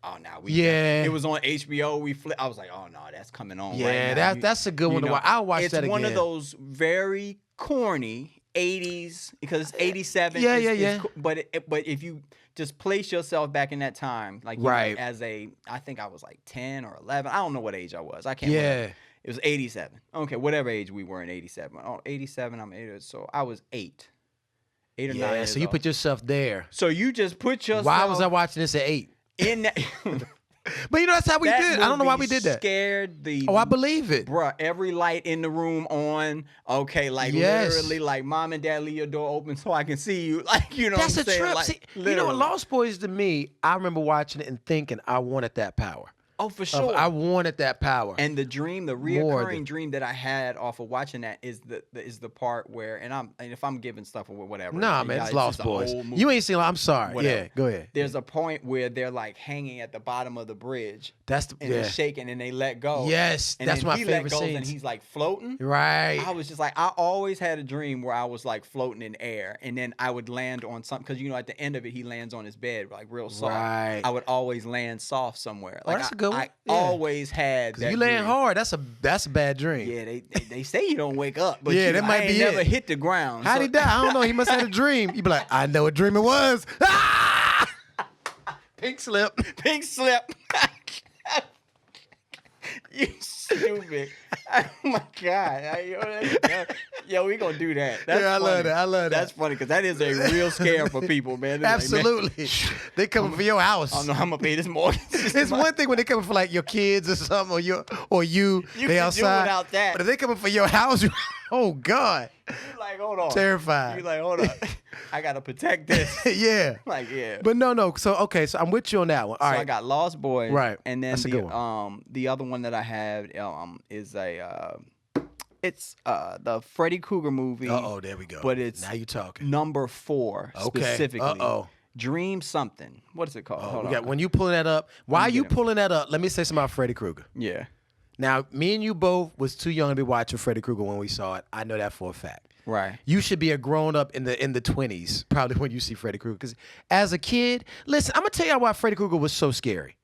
oh no, it was on HBO. I was like, oh no, that's coming on. Yeah, right now. that's a good one to watch. I'll watch that again. It's one of those very corny 80s because it's 87. Yeah. But if you just place yourself back in that time, I think I was 10 or 11. I don't know what age I was. I can't remember. It was 87. Okay, whatever age we were in 87. Oh, 87, I'm 8. So I was 8. 8 or 9 years so you old. put yourself there. So you just put yourself. Why was I watching this at 8? In that? But that's how we did. I don't know why we did that. Scared the. Oh, I believe it, bruh. Every light in the room on. Okay, like literally, like mom and dad leave your door open so I can see you. Like That's what I'm saying? Trip. Like, See, Lost Boys to me, I remember watching it and thinking I wanted that power. Oh, for sure. I wanted that power. And the reoccurring dream that I had off of watching that is the part where, and if I'm giving stuff or whatever. Nah, man, it's Lost Boys. You ain't seen. I'm sorry. Whatever. Yeah, go ahead. There's a point where they're like hanging at the bottom of the bridge. And they're shaking and they let go. Yes, and that's my favorite scene. scene. And he's like floating. Right. I was just like, I always had a dream where I was like floating in air, and then I would land on something because at the end of it he lands on his bed like real soft. Right. I would always land soft somewhere. Like that's a good one. I always had that. You land dream. hard. That's a bad dream. Yeah, they say you don't wake up, but that might be never it. hit the ground. How'd he die? I don't know. He must have had a dream. You'd be like, I know what dream it was. Ah! Pink slip. Pink slip. You stupid. Oh my God. Yo, we gonna do that. That's I love that. I love that. That's funny because that is a real scare for people, man. They're Absolutely. Like, man, they coming for your house. I don't know how I'm gonna pay this mortgage. It's one thing when they coming for like your kids or something, or you they outside. Do without that. But if they coming for your house, oh God. You're like, hold on. Terrified. You're like, hold on. I gotta protect this. Yeah. Like, yeah. But no. So I'm with you on that one. All right. I got Lost Boys. Right. And then That's a good one. The other one that I have is it's the Freddy Krueger movie. Uh-oh, there we go. But it's now you talking. number 4 specifically. Uh-oh. Dream something. What is it called? Hold on. When you pulling that up, why are you pulling that up? Let me say something about Freddy Krueger. Yeah. Now, me and you both was too young to be watching Freddy Krueger when we saw it. I know that for a fact. Right. You should be a grown up in the 20s, probably when you see Freddy Krueger. Because as a kid, listen, I'm gonna tell you why Freddy Krueger was so scary.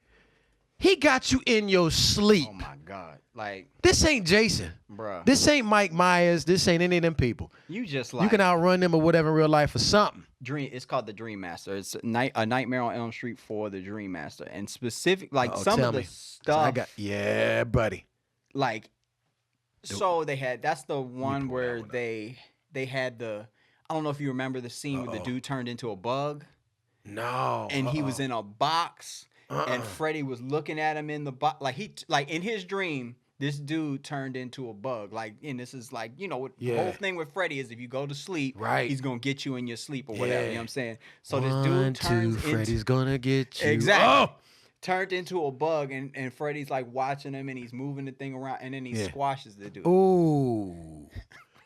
He got you in your sleep. Oh my God. Like, this ain't Jason. Bruh. This ain't Mike Myers. This ain't any of them people. You just like you can outrun them or whatever in real life or something. It's called the Dream Master. It's a Nightmare on Elm Street for the Dream Master. And specific some of the stuff. Yeah, buddy. Like, so that's the one where they had I don't know if you remember the scene where the dude turned into a bug. No. And he was in a box, and Freddy was looking at him in the box. Like in his dream, this dude turned into a bug. Like, and this is like, the whole thing with Freddy is if you go to sleep, he's gonna get you in your sleep or whatever. You know what I'm saying? So this dude turns into Freddy's gonna get you. Exactly. Oh! Turned into a bug, and Freddy's like watching him, and he's moving the thing around, and then he squashes the dude. Ooh.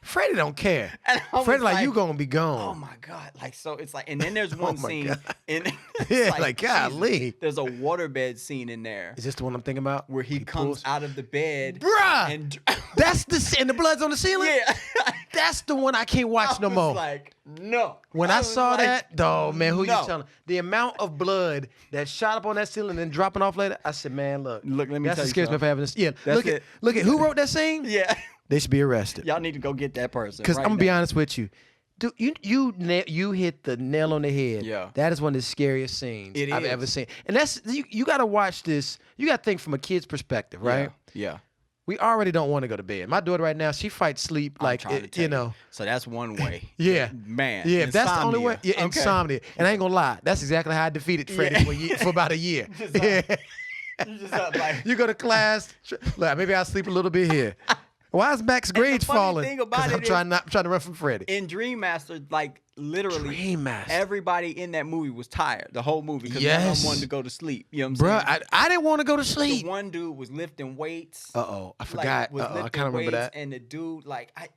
Freddy don't care. Freddy like, you gonna be gone. Oh my God. Like, so it's like, and then there's one scene. And golly. There's a waterbed scene in there. Is this the one I'm thinking about? Where he comes out of the bed. Bruh. And that's and the blood's on the ceiling? Yeah. That's the one I can't watch no more. Like, no. When I saw that, man, who you telling? The amount of blood that shot up on that ceiling and then dropping off later, I said, man, look, let me tell you scares me for having this. Yeah, look at who wrote that scene? Yeah. They should be arrested. Y'all need to go get that person. Because I'm gonna be honest with you, dude, you hit the nail on the head. Yeah, that is one of the scariest scenes I've ever seen. And that's you got to watch this. You got to think from a kid's perspective, right? Yeah. We already don't want to go to bed. My daughter right now, she fights sleep like So that's one way. Yeah, man. Yeah, if that's the only way. Yeah, insomnia. And I ain't gonna lie, that's exactly how I defeated Freddy for about a year. You go to class. Look, maybe I'll sleep a little bit here. Why is Max grades falling? Because I'm trying to run from Freddy. In Dream Master, like literally, everybody in that movie was tired. The whole movie because none of them wanted to go to sleep. You know what I'm saying? I didn't want to go to sleep. The one dude was lifting weights. I forgot. I kind of remember that. And the dude, I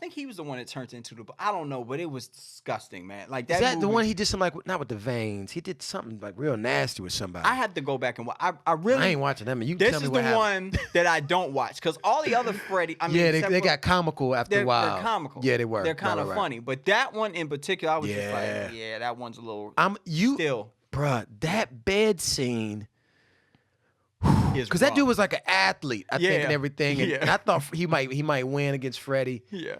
think he was the one that turned into the. I don't know, but it was disgusting, man. Like that. Is that movie, the one he did something like not with the veins? He did something like real nasty with somebody. I had to go back and watch. I ain't watching them. You this tell me is what the one that I don't watch because all the other Freddy. I mean, they got comical after a while. They're comical. Yeah, they were. They're kind of funny, but that one in particular, I was just like, yeah, that one's a little. Still, bruh, that bed scene. Because that dude was like an athlete, I think, and everything, and I thought he might win against Freddy. Yeah.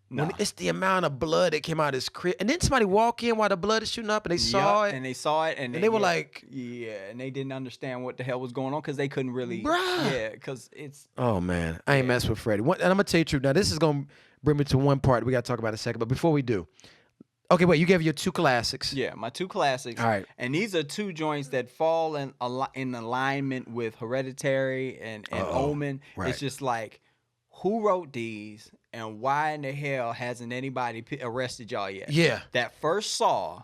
No. It's the amount of blood that came out of his crib. And then somebody walk in while the blood is shooting up and they saw it. And they saw it. And they were like... Yeah, and they didn't understand what the hell was going on because they couldn't really... Bruh. Yeah, because it's... Oh, man. I ain't messing with Freddy. And I'm going to tell you the truth. Now, this is going to bring me to one part we got to talk about in a second. But before we do, Okay, wait. You gave your 2 classics. Yeah, my 2 classics. All right. And these are 2 joints that fall in alignment with Hereditary and Omen. Right. It's just like, who wrote these, and why in the hell hasn't anybody arrested y'all yet? Yeah. That first Saw.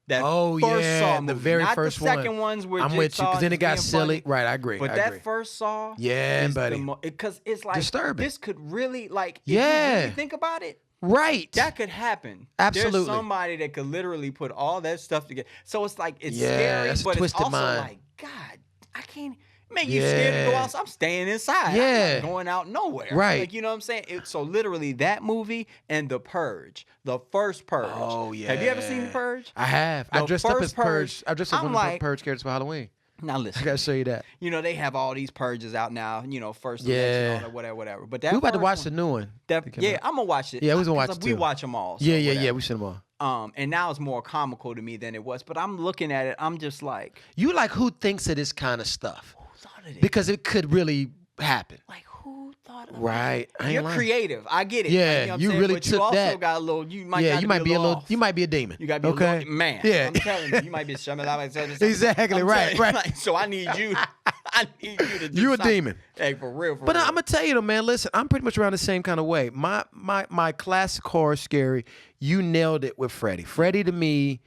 That Oh, first yeah, Saw the movie, very not first the second ones where I'm with you, because then it got silly. Funny. Right, I agree. But that first Saw, yeah, buddy, because it's like disturbing. This could really, like, if yeah, you really think about it, right, that could happen. Absolutely, there's somebody that could literally put all that stuff together. So it's like it's yeah, scary, but it's also mind. like, God, I can't. Make you scared to go outside. I'm staying inside. Yeah. I'm not going out nowhere. Right. Like, you know what I'm saying? So literally that movie and The Purge. The first Purge. Oh, yeah. Have you ever seen The Purge? I have. I dressed up as Purge. I dressed up as one of the Purge characters for Halloween. Now listen. I gotta show you that. You know, they have all these purges out now, you know, first election, all that, whatever. But that we about to watch the new one. Yeah, I'm gonna watch it. Yeah, we gonna watch it too. We watch them all. So yeah, we seen them all. And now it's more comical to me than it was. But I'm looking at it, I'm just like, you like who thinks of this kind of stuff? Thought of it? Because it could really happen. Like, who thought of it? Right. You're creative. I get it. Yeah, like, you really but took you also that. Got a little. You might. Yeah, you might be a little. Off. You might be a demon. You got to be a little man. Yeah, I'm telling you, you might be exactly. Right. Like, so I need you. I need you to do you a something. demon. Hey, for real. But I'm gonna tell you though, man. Listen, I'm pretty much around the same kind of way. My classic horror scary. You nailed it with Freddy. Freddy to me.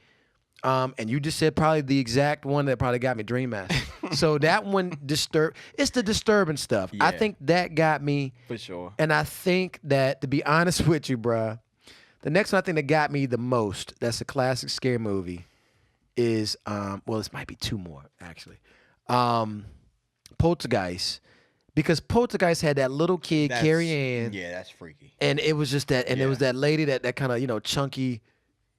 And you just said probably the exact one that probably got me, Dream Master. So that one it's the disturbing stuff. Yeah. I think that got me. For sure. And I think that, to be honest with you, bruh, the next one I think that got me the most, that's a classic scary movie, is, well, this might be 2 more, actually. Poltergeist. Because Poltergeist had that little kid, Carrie Ann. Yeah, that's freaky. And it was just that, and it was that lady that kind of, chunky,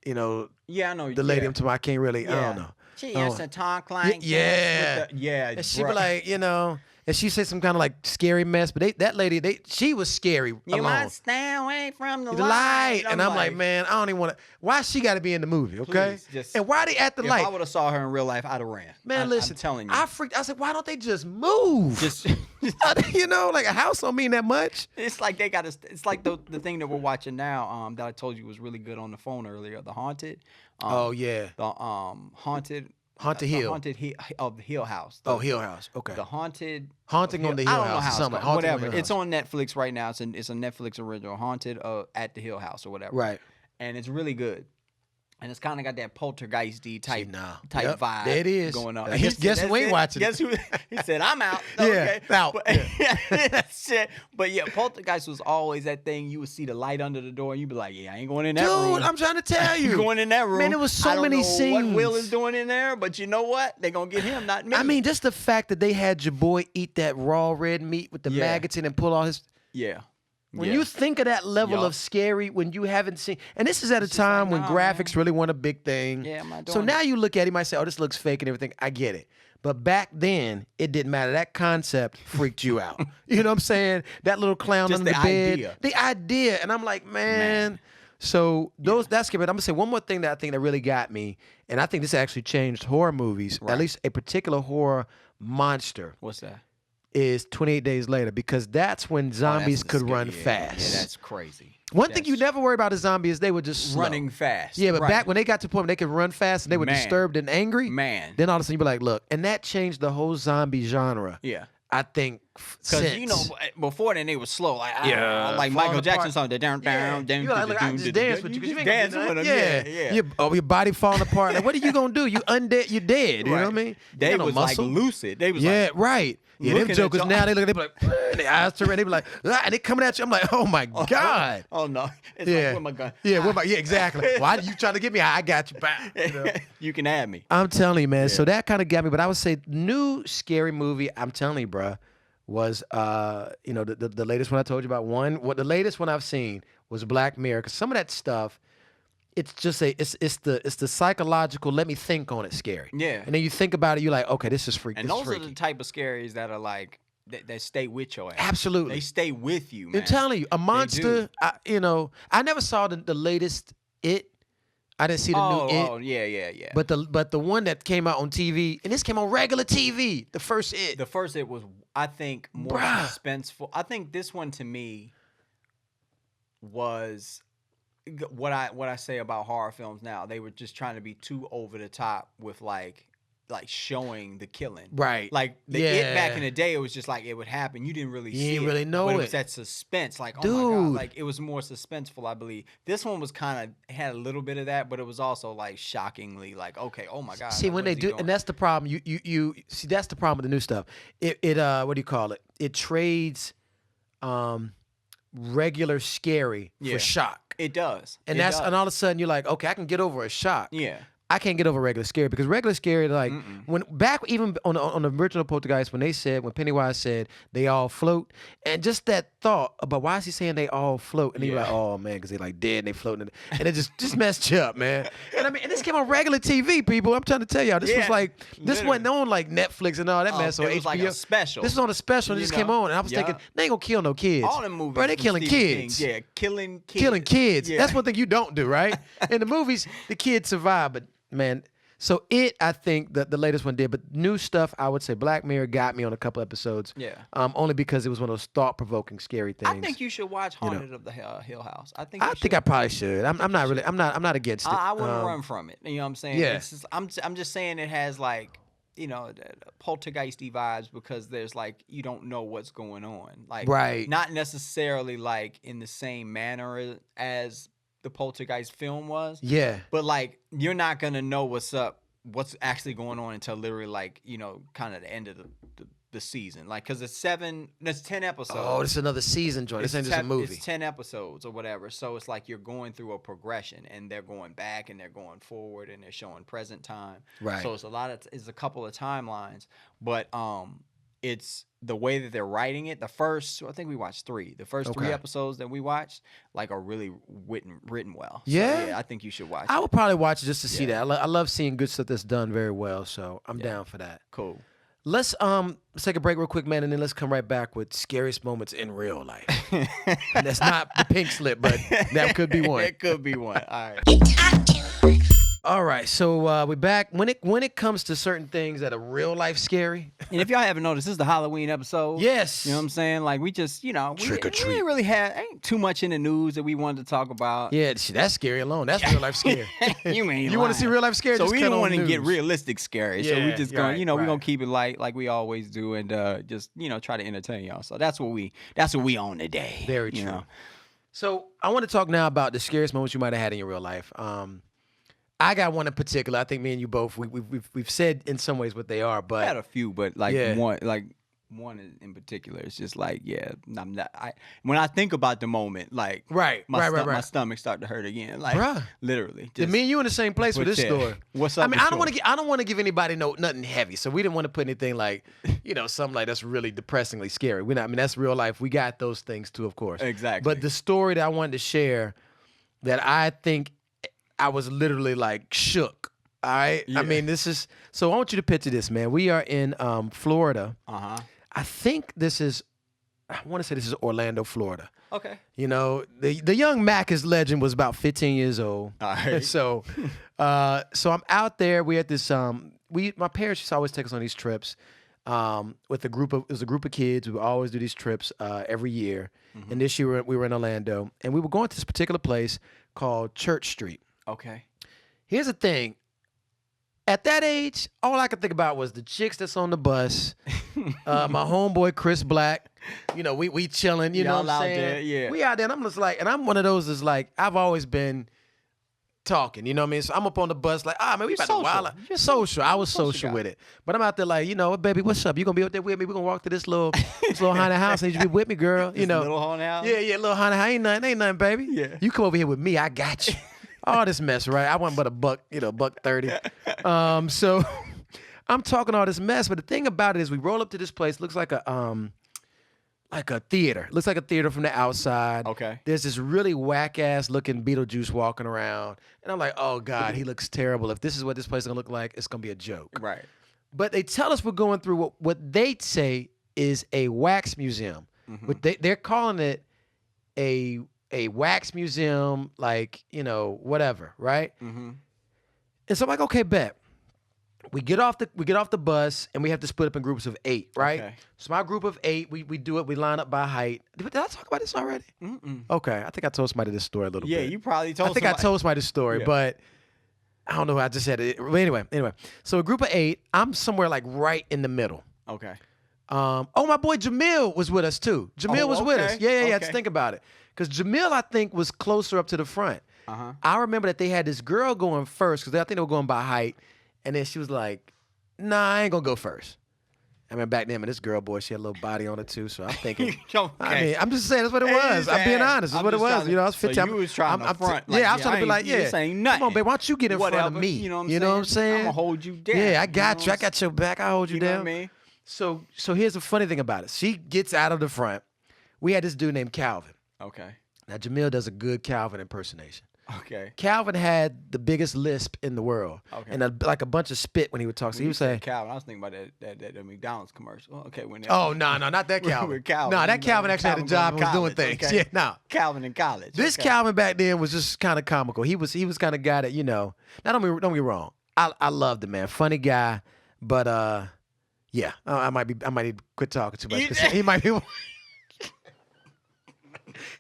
yeah, I know. the lady I'm talking about, I can't really, I don't know. She has a tongue clank. Yeah. And she be like, and she said some kind of like scary mess, but that lady, she was scary You alone. must stay away from the light. And I'm like, man, I don't even want to. Why she got to be in the movie, okay? And why they at the light? If I would have saw her in real life, I'd have ran. Man, listen, I'm telling you. I freaked. I said, why don't they just move? Just like a house don't mean that much. It's like they got to. It's like the thing that we're watching now. That I told you was really good on the phone earlier. The Haunted. Oh yeah. The Haunted Hill. Haunted of the Hill House. Hill House. Okay. The Haunting on the Hill I don't know House. how it's whatever. It's on Netflix right now. It's a Netflix original. Haunted at the Hill House or whatever. Right. And it's really good. And it's kind of got that poltergeisty type vibe. There it is. Going on. Guess who ain't watching? Guess who? He said, "I'm out." Okay. Out. But yeah, Poltergeist was always that thing. You would see the light under the door, and you'd be like, "Yeah, I ain't going in that room." Dude, I'm trying to tell you. Going in that room. Man, it was so many scenes. What Will is doing in there, but you know what? They're gonna get him, not me. I mean, just the fact that they had your boy eat that raw red meat with the maggots in and pull all his. Yeah. When you think of that level of scary, when you haven't seen, and this is at a time when graphics really weren't a big thing. Yeah, I'm not doing so now you look at it, you might say, oh, this looks fake and everything. I get it. But back then, it didn't matter. That concept freaked you out. You know what I'm saying? That little clown under the bed. Idea. The idea. And I'm like, man. So that's scary. But I'm going to say one more thing that I think that really got me, and I think this actually changed horror movies, at least a particular horror monster. What's that? Is 28 Days Later, because that's when zombies could run fast. Yeah, that's crazy. One thing you never worry about a zombie is they were just slow. Running fast. Yeah, but back when they got to the point where they could run fast and they were disturbed and angry, then all of a sudden you be like, look, and that changed the whole zombie genre. Yeah. I think because before then they were slow, like Michael Jackson song, down. You like, look, I just dance with you. You dance with them, yeah. Your body falling apart. Like, what are you gonna do? You undead. You're dead. You know what I mean? They was like lucid. They was right. Yeah, them jokers now they look. They be like, their eyes turn red. They be like, and they coming at you. I'm like, oh my god. Oh no. It's like, where my gun? Yeah, exactly. Why are you trying to get me? I got you. Bam. You can have me. I'm telling you, man. So that kind of got me. But I would say new scary movie. I'm telling you, bro. Was the latest one I told you about. The latest one I've seen was Black Mirror. Because some of that stuff, it's just it's the psychological. Let me think on it. Scary. Yeah. And then you think about it, you're like, okay, this is freaky. And those are the type of scaries that are like that stay with your ass. Absolutely. They stay with you, man. I'm telling you, a monster. I never saw the latest It. I didn't see the new It. Oh, yeah. But the one that came out on TV, and this came on regular TV, the first It. The first It was, I think, more suspenseful. I think this one, to me, was what I say about horror films now, they were just trying to be too over the top with like showing the killing. Right. Like it back in the day, it was just like it would happen. You didn't really see didn't it. really know but it. It was that suspense. Like, Dude. oh my God. Like it was more suspenseful, I believe. This one was kind of had a little bit of that, but it was also like shockingly like, okay, oh my God. See, like, when they do, doing? and that's the problem. You see, that's the problem with the new stuff. It what do you call it? It trades regular scary for shock. It does. And and all of a sudden you're like, okay, I can get over a shock. Yeah. I can't get over regular scary because regular scary, like when back even on the original Poltergeist, when Pennywise said they all float, and just that thought about why is he saying they all float, and you're like, oh man, because they like dead and they floating, and it just messed you up, man. And I mean, and this came on regular TV, people. I'm trying to tell y'all, this was like this wasn't on like Netflix and all that mess or it was HBO. Like a special. This was on a special, and it just came on, and I was thinking they ain't gonna kill no kids. All them movies, bro, they killing kids. King. Yeah, killing kids. Yeah. That's one thing you don't do, right? In the movies, the kids survive, but man, so I think that the latest one did, but new stuff, I would say Black Mirror got me on a couple episodes. Yeah. Only because it was one of those thought-provoking, scary things. I think you should watch Haunted of the Hill House. I think I probably should. I'm not against it. I wouldn't run from it. You know what I'm saying? Yeah. It's just, I'm just saying it has like, you know, poltergeisty vibes because there's like you don't know what's going on. Like not necessarily like in the same manner as the Poltergeist film was. Yeah. But like you're not gonna know what's what's actually going on until literally like, you know, kind of the end of the season. Like cause it's 10 episodes. Oh, it's another season joint. This ain't just a movie. It's 10 episodes or whatever. So it's like you're going through a progression and they're going back and they're going forward and they're showing present time. Right. So it's a couple of timelines. But it's the way that they're writing it. I think we watched 3. The first 3 episodes that we watched, like, are really written well. Yeah? So, yeah, I think you should watch it. I would probably watch it just to see that. I love seeing good stuff that's done very well, so I'm down for that. Cool. Let's take a break real quick, man, and then let's come right back with scariest moments in real life. And that's not the pink slip, but that could be one. It could be one. All right. All right, so we're back. When it comes to certain things that are real life scary, and if y'all haven't noticed, this is the Halloween episode. Yes, you know what I'm saying. Like we just, you know, trick or treat. We really ain't too much in the news that we wanted to talk about. Yeah, that's scary alone. That's real life scary. You want to see real life scary? So just we don't want to get realistic scary. Yeah, so we just gonna, we're gonna keep it light like we always do, and just try to entertain y'all. So that's what we on today. Very true. Know? So I want to talk now about the scariest moments you might have had in your real life. I got one in particular. I think me and you both we've said in some ways what they are, but I had a few, but one in particular. It's just like I'm not. When I think about the moment, like my stomach start to hurt again. Like literally. Just, me and you in the same place with this story. What's up? I mean, I don't want to give anybody nothing heavy, so we didn't want to put anything like something like that's really depressingly scary. I mean that's real life. We got those things too, of course. Exactly. But the story that I wanted to share, that I think I was literally like shook. All right. Yeah. I mean, so I want you to picture this, man. We are in Florida. I think I want to say this is Orlando, Florida. Okay. You know, the young Macus legend was about 15 years old. All right. So I'm out there. We had this. My parents used to always take us on these trips. With it was a group of kids. We would always do these trips every year. Mm-hmm. And this year we were in Orlando, and we were going to this particular place called Church Street. Okay. Here's the thing. At that age, all I could think about was the chicks that's on the bus, my homeboy Chris Black. You know, we chilling. You know what I'm saying? There, yeah. We out there, and I'm just like, and I'm one of those that's like, I've always been talking. You know what I mean? So I'm up on the bus like, man, we about to wild out. Social. I was social with it, but I'm out there like, baby, what's up? You gonna be up there with me? We gonna walk to this little haunted house. I need you to be with me, girl. Little haunted house. Yeah, little haunted house. Ain't nothing, baby. Yeah. You come over here with me. I got you. All this mess, right? I wasn't but $1.30. So I'm talking all this mess, but the thing about it is we roll up to this place, looks like a theater. Looks like a theater from the outside. Okay. There's this really whack-ass looking Beetlejuice walking around. And I'm like, oh, God, he looks terrible. If this is what this place is going to look like, it's going to be a joke. Right. But they tell us we're going through what they say is a wax museum. Mm-hmm. But they're calling it a wax museum, like, whatever, right? Mm-hmm. And so I'm like, okay, bet. we get off the bus and we have to split up in groups of 8, right? Okay. So my group of 8, we do it. We line up by height. Did I talk about this already? Mm-mm. Okay, I think I told somebody this story a little bit. Yeah, you probably told. I think I told somebody this story, but I don't know. I just said it. Anyway. So a group of 8. I'm somewhere like right in the middle. Okay. My boy Jamil was with us too. Jamil was with us. Yeah. Just think about it, because Jamil I think was closer up to the front. I remember that they had this girl going first because I think they were going by height. And then she was like, nah, I ain't gonna go first. I mean, back then, this girl, boy, she had a little body on her too. So I'm thinking, I mean, I'm just saying that's what it was. I'm being honest. That's what it was. I was 15. So you was trying to front. I was trying to be like, this ain't nothing. Come on, babe, why don't you get in front of me? You know what I'm saying? I'm gonna hold you down. Yeah, I got you. I got your back. I hold you down. You know what I mean? So here's the funny thing about it. She gets out of the front. We had this dude named Calvin. Okay. Now, Jamil does a good Calvin impersonation. Okay. Calvin had the biggest lisp in the world, and like a bunch of spit when he would talk. So he would say, "Calvin." I was thinking about that McDonald's commercial. Okay, when no, not that Calvin. No, that Calvin actually had a job and was doing things. Okay. Yeah, no. Calvin in college. This Calvin back then was just kind of comical. He was kind of guy that Now don't get me wrong. I loved the man, funny guy, but yeah, I might need to quit talking too much. He might be.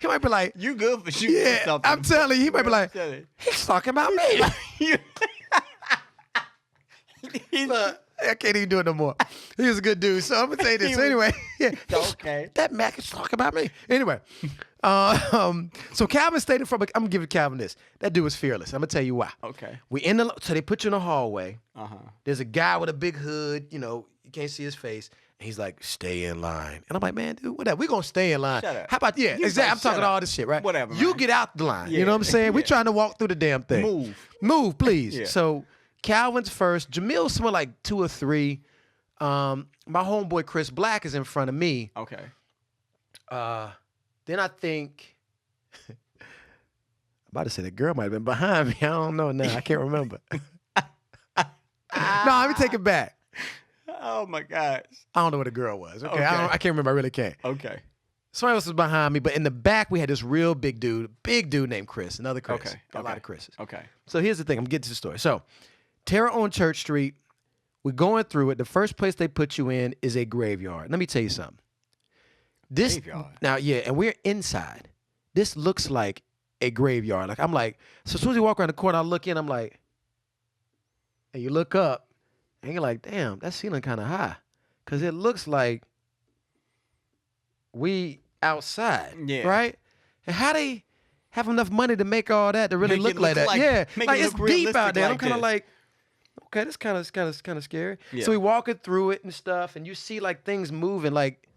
He might be like, "You good for shooting something?" I'm telling you, he might be like, "He's talking about me." Look, I can't even do it no more. He was a good dude, so I'm gonna say this. So anyway, okay. That Mac is talking about me. Anyway, so Calvin stayed in front. I'm gonna give Calvin this. That dude was fearless. I'm gonna tell you why. Okay. So they put you in a hallway. There's a guy with a big hood. You can't see his face. He's like, stay in line. And I'm like, man, dude, whatever. We're going to stay in line. Shut up. How about, exactly. I'm talking all this shit, right? Whatever, You man. get out the line. You know what I'm saying? We're trying to walk through the damn thing. Move, please. Yeah. So Calvin's first. Jamil's somewhere like 2 or 3. My homeboy Chris Black is in front of me. Okay. Then I think, I'm about to say the girl might have been behind me. I don't know now. I can't remember. No, let me take it back. Oh my gosh. I don't know what the girl was. Okay. I can't remember. I really can't. Okay. Somebody else was behind me, but in the back we had this real big dude named Chris, another Chris. Okay. A lot of Chris's. Okay. So here's the thing. I'm getting to the story. So Terra on Church Street, we're going through it. The first place they put you in is a graveyard. Let me tell you something. Graveyard. Now, and we're inside. This looks like a graveyard. So as soon as you walk around the corner, I look in, I'm like, and you look up, and you're like, damn, that ceiling kind of high. Because it looks like we outside, right? And how they have enough money to make all that to really look like that? It's deep out there. I'm kind of like, okay, this kind of scary. Yeah. So we walking through it and stuff, and you see like things moving, like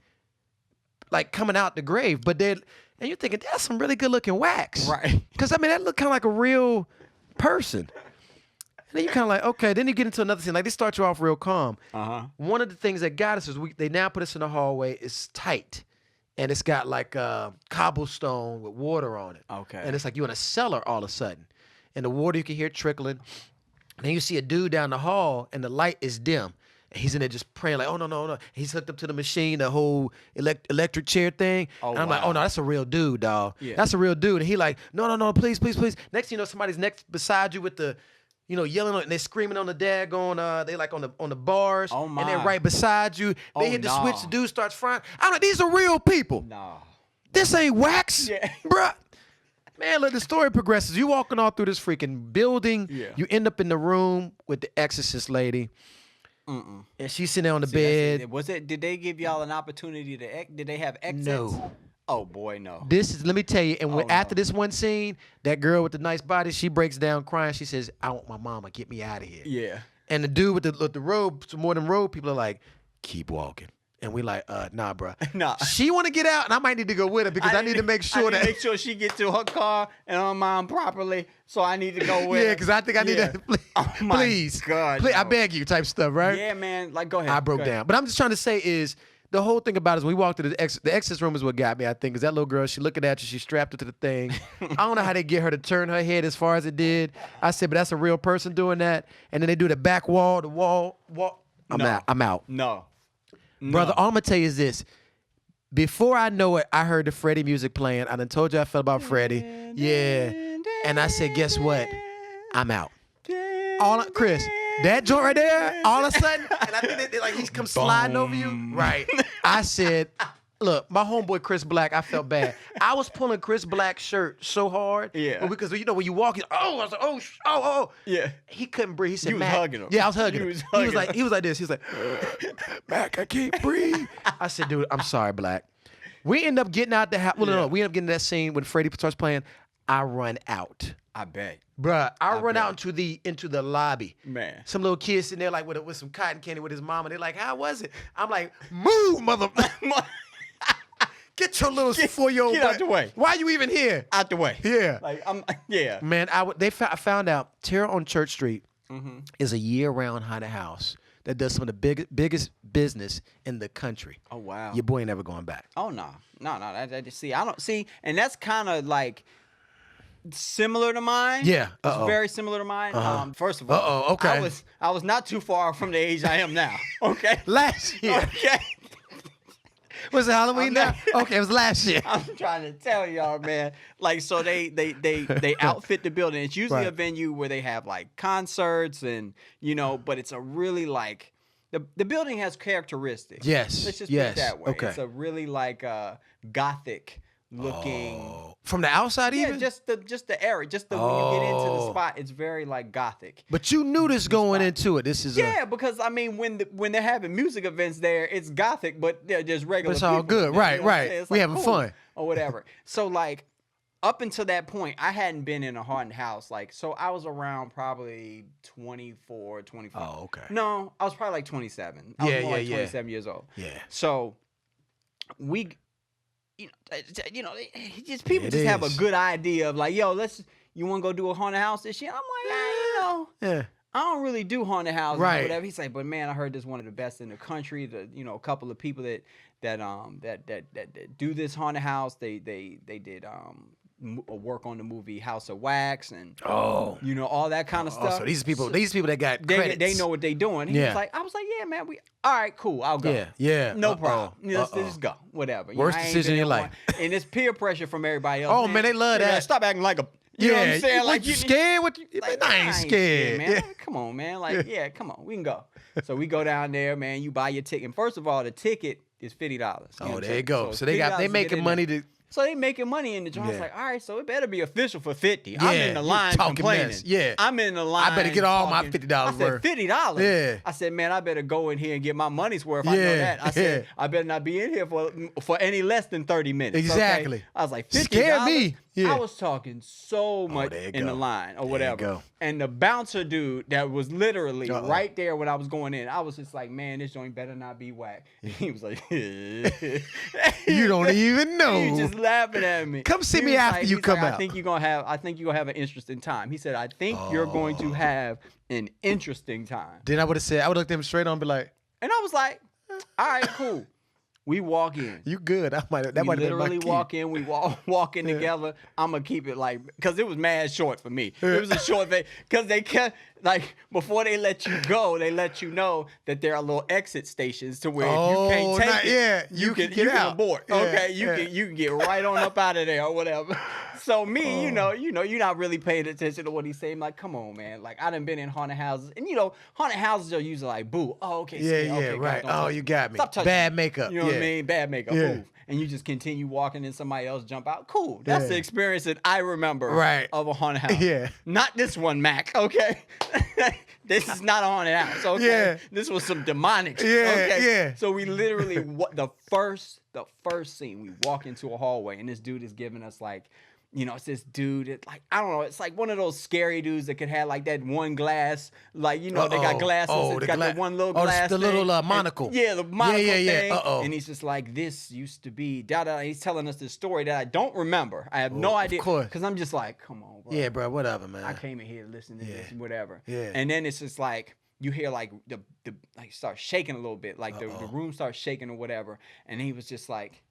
coming out the grave. And you're thinking, that's some really good looking wax, right? Because that looked kind of like a real person. Then you're kind of like, okay. Then you get into another scene. Like, they start you off real calm. One of the things that got us is they now put us in the hallway. It's tight. And it's got like cobblestone with water on it. Okay. And it's like you're in a cellar all of a sudden. And the water, you can hear trickling. Then you see a dude down the hall, and the light is dim. And he's in there just praying like, oh, no. He's hooked up to the machine, the whole electric chair thing. Oh, and I'm like, oh, no, that's a real dude, dog. Yeah. That's a real dude. And he like, no, please. Next thing you know, somebody's next beside you with the... yelling, and they're screaming on the daggone, they like on the bars. Oh my. And they're right beside you. They hit the switch, the dude starts frying. I'm like, these are real people. No. This ain't wax. Yeah. Bruh. Man, look, the story progresses. You walking all through this freaking building. Yeah. You end up in the room with the exorcist lady. Mm-mm. And she's sitting there on the bed. Did they give y'all an opportunity did they have exits? No. Oh boy, no. Let me tell you, and after this one scene, that girl with the nice body, she breaks down crying. She says, I want my mama, get me out of here. Yeah. And the dude with the robe, some more than robe, people are like, keep walking. And we like, nah, bro. Nah. She want to get out, and I might need to go with her because I need to make sure make sure she get to her car and her mom properly. So I need to go with her. Yeah, because I think I need to. Oh my please, God, please, no. I beg you, type stuff, right? Yeah, man. Like, go ahead. I broke down, but I'm just trying to say is. The whole thing about it is when we walked to the exorcist room is what got me, I think, because that little girl, she looking at you, she strapped her to the thing. I don't know how they get her to turn her head as far as it did. I said, but that's a real person doing that. And then they do the back wall, the wall. I'm out. No. Brother, all I'm going to tell you is this. Before I know it, I heard the Freddy music playing. I done told you I felt about Freddy. Yeah. And I said, guess what? I'm out. Chris, That joint right there, all of a sudden, and I think that like he comes sliding over you. Right. I said, look, my homeboy Chris Black, I felt bad. I was pulling Chris Black's shirt so hard. Yeah. Because you know when you walk, I was like, oh. Yeah. He couldn't breathe. He said, You was Mac. hugging him. Yeah, I was hugging him. He was like this. He was like, Mac, I can't breathe. I said, dude, I'm sorry, Black. We end up getting out the house. Well, no, we end up getting that scene when Freddy starts playing. I run out. I bet. Bruh, I run out into the lobby. Man. Some little kid sitting there like with some cotton candy with his mama. They're like, how was it? I'm like, move, mother. Get your little 4-year-old. Get out the way. Why are you even here? Out the way. Yeah. Yeah. Man, I found out Terror on Church Street is a year-round haunted house that does some of the biggest business in the country. Oh, wow. Your boy ain't never going back. Oh, no. And that's kind of like similar to mine. Yeah. It's very similar to mine. First of all, okay. I was not too far from the age I am now. Okay. Last year. Okay. Was it Halloween now? Okay, it was last year. I'm trying to tell y'all, man. Like, so they outfit the building. It's usually a venue where they have like concerts and but it's a really like the building has characteristics. Yes. Let's just put it that way. Okay. It's a really like gothic looking. From the outside even? Yeah, just the area. When you get into the spot, it's very like gothic. But you knew this going into it. This is because I mean when they're having music events there, it's gothic, but they're just regular. But it's all people. good. Right. It's We like having cool, fun. or whatever. So like up until that point, I hadn't been in a haunted house. Like, so I was around probably 24, 25. Oh, okay. No, I was probably like 27. I was more like 27 years old. Yeah. So we just people just have a good idea of like, yo, you want to go do a haunted house this year? I'm like, yeah. I don't really do haunted houses right. or whatever. He's like, but man, I heard this one of the best in the country. A couple of people that do this haunted house. They did work on the movie House of Wax and all that kind of stuff. So these people that got credits. They know what they doing. I was like, yeah, man, all right, cool, I'll go. Yeah. No problem. Let's just go. Whatever. Worst decision in your life. And it's peer pressure from everybody else. Oh man, they love that. Stop acting like a. You know what I'm saying? Like you scared? I ain't scared. Man. Come on, man. Like, come on, we can go. So we go down there, man. You buy your ticket. And first of all, the ticket is $50. Oh, there you go. So they making money to. So they making money in the joint. I was like, all right, so it better be official for $50. I'm in the line complaining. Mess. Yeah. I'm in the line. I better get all my $50 worth. I said, $50? Yeah. I said, man, I better go in here and get my money's worth. I know that. I said, I better not be in here for any less than 30 minutes. Exactly. Okay? I was like, $50? Scared me. Yeah. I was talking so much in the line or whatever. And the bouncer dude that was literally right there when I was going in, I was just like, man, this joint better not be whack. He was like, you don't even know. He was just laughing at me. Come see me after you come out. I think you're gonna have an interesting time. He said, I think you're going to have an interesting time. Then I would have looked at him straight on and be like, and I was like, all right, cool. We walk in. You good? We literally walk in. We walk in together. I'm gonna keep it like because it was mad short for me. It was a short thing because they kept like before they let you go, they let you know that there are little exit stations to where if you can't take it, yeah, you can abort. Yeah, okay, you can get right on up out of there or whatever. So me, you're not really paying attention to what he's saying. Like, come on, man. Like I done been in haunted houses, and haunted houses are usually like, boo. Oh, okay. Okay, right. God, you got me. Stop touching Bad me. makeup. You know what I mean? Bad makeup. Move. And you just continue walking and somebody else jump out. Cool. That's the experience that I remember of a haunted house. Yeah. Not this one, Mac, okay? This is not a haunted house, okay? Yeah. This was some demonic shit, okay? Yeah. So we literally, the first scene, we walk into a hallway and this dude is giving us like, it's this dude, I don't know, it's like one of those scary dudes that could have like that one glass, like, they got glasses, got that one little glass the little monocle. The monocle thing. Uh-oh. And he's just like, this used to be, da-da. He's telling us this story that I don't remember. I have no idea. Of course. Because I'm just like, come on, bro. Yeah, bro, whatever, man. I came in here to listen to this, whatever. Yeah. And then it's just like, you hear like the like start shaking a little bit, like the room starts shaking or whatever. And he was just like,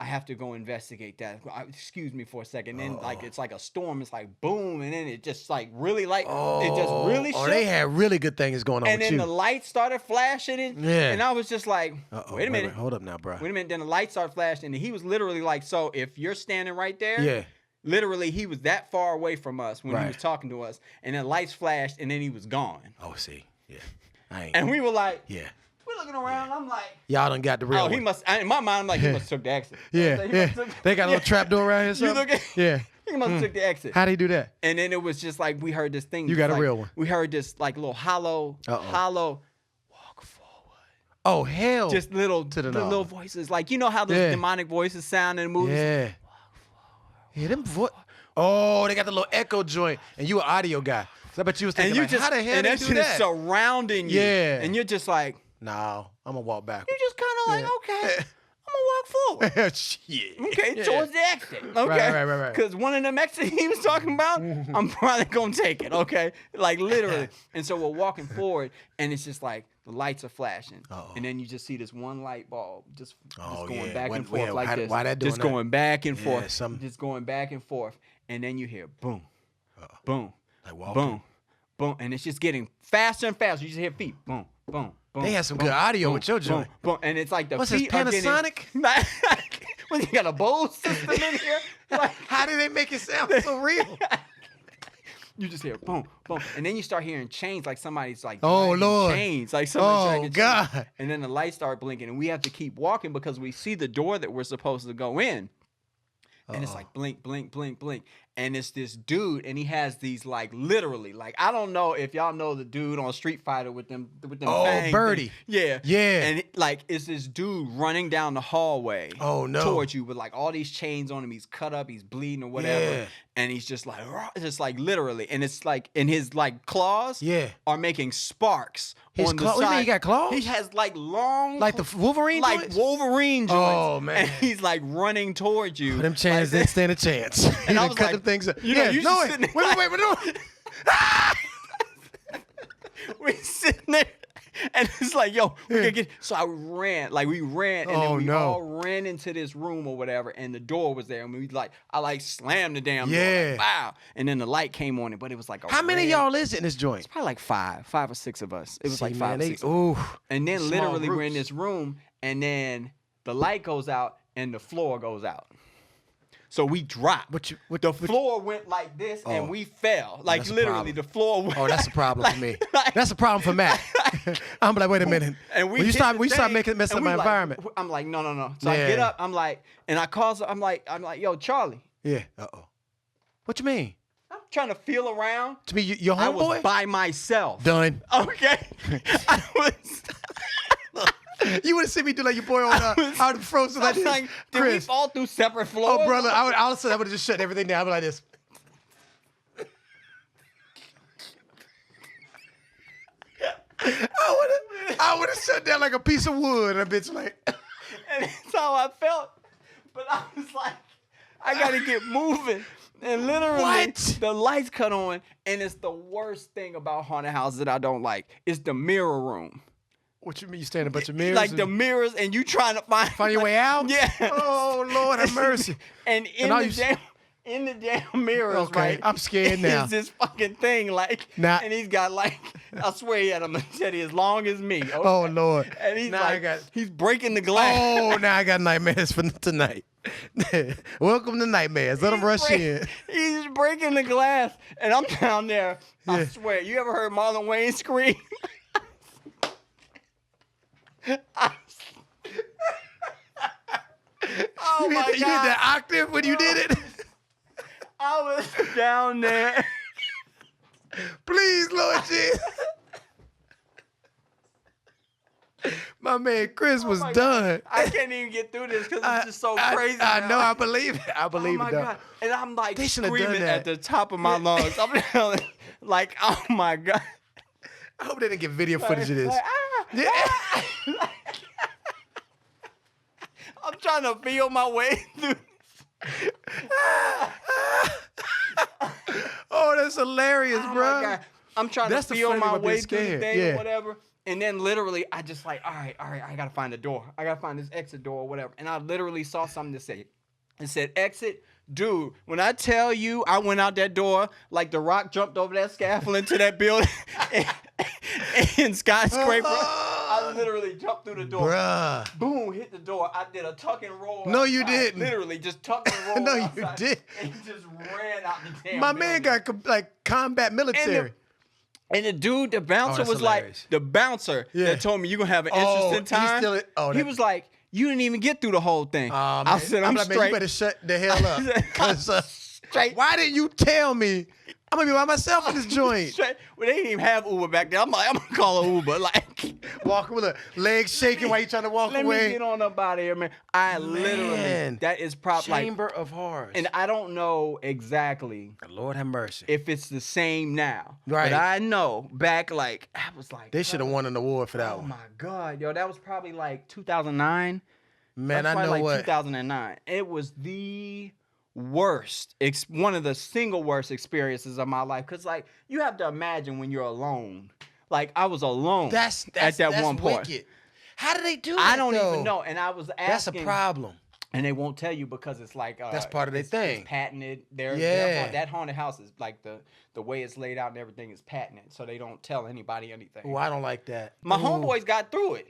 I have to go investigate that. Excuse me for a second. Then like it's like a storm. It's like boom, and then it just like really it just really shook. They had really good things going on and with then you. the lights started flashing, and I was just like, wait a minute, hold up now, bro. Wait a minute. Then the lights started flashing, and he was literally like, so if you're standing right there, literally he was that far away from us when he was talking to us, and then lights flashed, and then he was gone. Oh, see. Yeah. And we were like, yeah. We're looking around. I'm like, y'all done got the real. Oh, he must. In my mind, I'm like, he must have took the exit. Yeah. They got a little trap door around here. You look at. Yeah. He must have took the exit. How'd he do that? And then it was just like we heard this thing. You got a real one. We heard this like little hollow. Walk forward. Oh hell! Just little little voices, like you know how those demonic voices sound in movies. Yeah. Yeah, them Oh, they got the little echo joint, and you an audio guy. So I bet you was thinking, like, how the hell and they that do shit that? is surrounding you. Yeah. And you're just like, no, I'm gonna walk back. You're just kind of like, okay, I'm gonna walk forward. Shit. Okay, towards the exit. Okay, right. Because one of them exits he was talking about, I'm probably gonna take it. Okay, like literally. And so we're walking forward, and it's just like the lights are flashing, and then you just see this one light bulb just going back and forth like this. Why that doing just going back and forth, just going back and forth, and then you hear boom, boom, like boom, boom, and it's just getting faster and faster. You just hear feet, boom, boom. Boom, they had some good audio with your joint. Boom, and it's like the What's feet this, Panasonic? What, you got a Bose system in here? Like, how did they make it sound so real? You just hear boom, boom, and then you start hearing chains, like somebody's like Lord, chains, like somebody's God. Chains. And then the lights start blinking, and we have to keep walking because we see the door that we're supposed to go in. And it's like blink, blink, blink, blink. And it's this dude, and he has these like literally, like I don't know if y'all know the dude on Street Fighter with them fangs. Birdie. Yeah. And it's this dude running down the hallway. Towards you with like all these chains on him. He's cut up, he's bleeding or whatever. Yeah. And he's just like literally, and it's like in his like claws are making sparks on the side. What do you mean he got claws? He has like long, like the Wolverine joints? Wolverine joints. Oh man. And he's like running towards you. Them chains didn't stand a chance. And I was cut like, them things up. You know, you no, sitting there wait. We sitting there, and it's like, yo, we gotta get. So I ran, we ran, and then we all ran into this room or whatever, and the door was there, and I slammed the damn door, like, wow, and then the light came on it, but it was like how many of y'all is in this joint? It's probably like five or six of us. It was like five or six. And then small literally groups. we're in this room, and then the light goes out and the floor goes out. So we dropped. The floor went like this, and we fell. Like literally, the floor went. Oh, that's a problem for me. That's a problem for Matt. I'm like, wait a minute. And we start messing up my environment. I'm like, no. So I get up. I'm like, and I call. I'm like, yo, Charlie. Yeah. What you mean? I'm trying to feel around. To me, your homeboy? I was by myself. Done. Okay. I was. You would have seen me do like your boy on out of frozen like this. Like, did we fall through separate floors? Oh, brother, all of a sudden I would have just shut everything down. I'd be like this. I would have shut down like a piece of wood, and a bitch like. And that's how I felt. But I was like, I gotta get moving. And literally, the lights cut on, and it's the worst thing about haunted houses that I don't like. It's the mirror room. What you mean? You stand in a bunch of mirrors? Like the mirrors, and you trying to find your way out? Yeah. Oh, Lord have mercy. And in the damn mirrors, right? I'm scared now. Is this fucking thing and he's got I swear he had a machete as long as me. Okay? Oh Lord. And he's he's breaking the glass. Oh, now I got nightmares for tonight. Welcome to nightmares. Let them rush in. He's breaking the glass, and I'm down there. Yeah. I swear. You ever heard Marlon Wayans scream? Oh my God. You hit that octave when you did it? I was down there. Please, Lord Jesus. My man Chris was done. I can't even get through this because it's just so crazy. I know. I believe it. I believe it. God. And I'm like screaming at the top of my lungs. I'm like, oh my God. I hope they didn't get video footage of this. I'm trying to feel my way through. Oh, that's hilarious, bro. My God. I'm trying to feel my way through the thing or whatever. And then literally, I just all right, I got to find a door. I got to find this exit door or whatever. And I literally saw something that said, exit. Dude, when I tell you I went out that door like The Rock jumped over that scaffolding to that building in skyscraper, I literally jumped through the door. Bruh. Boom, hit the door. I did a tuck and roll. No, you didn't. Literally, just tuck and roll. No, outside, you did. And just ran out the damn My building. man got like combat military. And the dude, the bouncer was hilarious. like, the bouncer that told me you're going to have an interesting time. He was like, you didn't even get through the whole thing. I said, I'm straight. Man, you better shut the hell up. Because why didn't you tell me? I'm going to be by myself in this joint. Well, they didn't even have Uber back there. I'm like, I'm going to call an Uber. Like, walking with a leg shaking while you trying to walk away. Let me get on up out of here, man. Literally, that is probably Chamber of Horrors. And I don't know exactly. Lord have mercy. If it's the same now. Right. But I know back, like, I was like. They should have won an award for that one. Oh, my God. Yo, that was probably like 2009. Man, I know like what. 2009. It was the worst, one of the single worst experiences of my life. Because, like, you have to imagine when you're alone. Like, I was alone at that one point. Wicked. How do they do that, I don't even know. And I was asking. That's a problem. And they won't tell you because it's like. That's part of their thing. It's patented. That haunted house is like the way it's laid out and everything is patented. So they don't tell anybody anything. Oh, I don't like that. My homeboys got through it.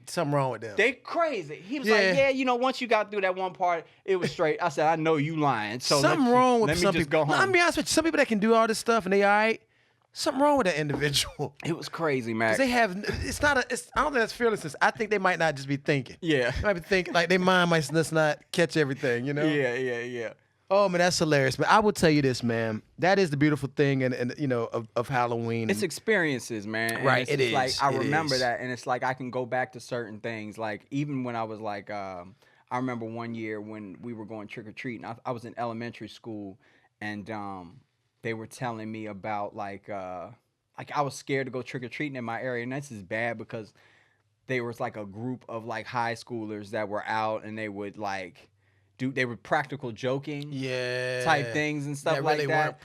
Something wrong with them. They crazy. He was like, once you got through that one part, it was straight. I said, I know you lying. So something wrong with let me some just people. Go home. No, I'll be honest with you. Some people that can do all this stuff and they all right. Something wrong with that individual. It was crazy, man. They have. It's not. I don't think that's fearlessness. I think they might not just be thinking. Yeah. They might be thinking like their mind might just not catch everything. You know. Yeah. Oh man, that's hilarious. But I will tell you this, man. That is the beautiful thing, and you know of Halloween. It's experiences, man. Right. It's it is. Like I remember that, and it's like I can go back to certain things. Like even when I was like, I remember one year when we were going trick or treating. I was in elementary school, and they were telling me about like I was scared to go trick or treating in my area, and this is bad because there was like a group of like high schoolers that were out, and they would like. They were practical joking type things and stuff like really that.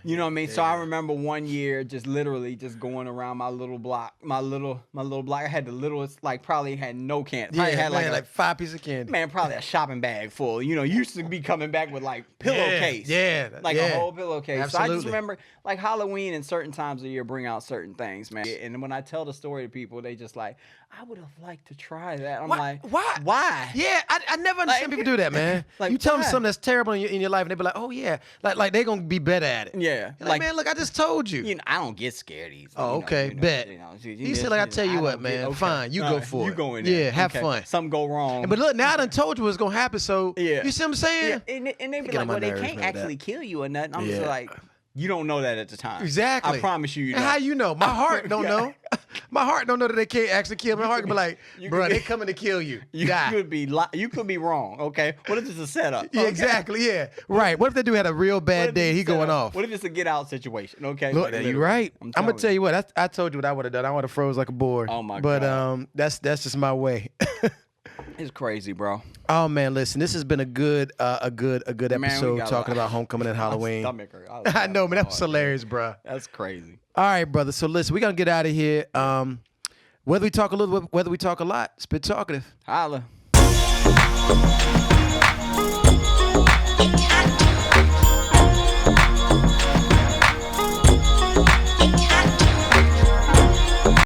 You know what I mean? Yeah. So I remember one year just literally just going around my little block. My little block. I had the littlest, like probably had no candy. Probably had like 5 pieces of candy. Man, probably a shopping bag full. You know, used to be coming back with like pillowcase. A whole pillowcase. Absolutely. So I just remember like Halloween and certain times of the year bring out certain things, man. And when I tell the story to people, they just like, I would have liked to try that. I'm like, why? Yeah, I never understand people do that, man. Like, you tell them something that's terrible in your life, and they be like, "Oh yeah," like they gonna be better at it. Yeah, like man, look, I just told you. You know, I don't get scared easily. Oh, okay, bet. He said, like, I tell you what, man, fine, you go for it. You go in there. Yeah, have fun. Something go wrong. But look, now I done told you what's gonna happen. So you see what I'm saying? Yeah. And they be like, well, they can't actually kill you or nothing. I'm just like. You don't know that at the time. Exactly. I promise you. And how you know? My heart don't know. My heart don't know that they can't actually kill me. My heart can be like, bro, they coming to kill you. You could be wrong. Okay. What if it's a setup? Yeah, exactly. Yeah. Right. What if they do had a real bad day? He going off. What if it's a get out situation? Okay. Look, you right. I'm gonna tell you what. I told you what I would have done. I would have froze like a board. Oh my god. But that's just my way. It's crazy, bro. Oh man, listen, this has been a good episode talking about Homecoming and Halloween. I know, man, that was hilarious, bro. That's crazy. All right, brother. So listen, we're gonna get out of here. Whether we talk a little, whether we talk a lot, spit talkative. Holla.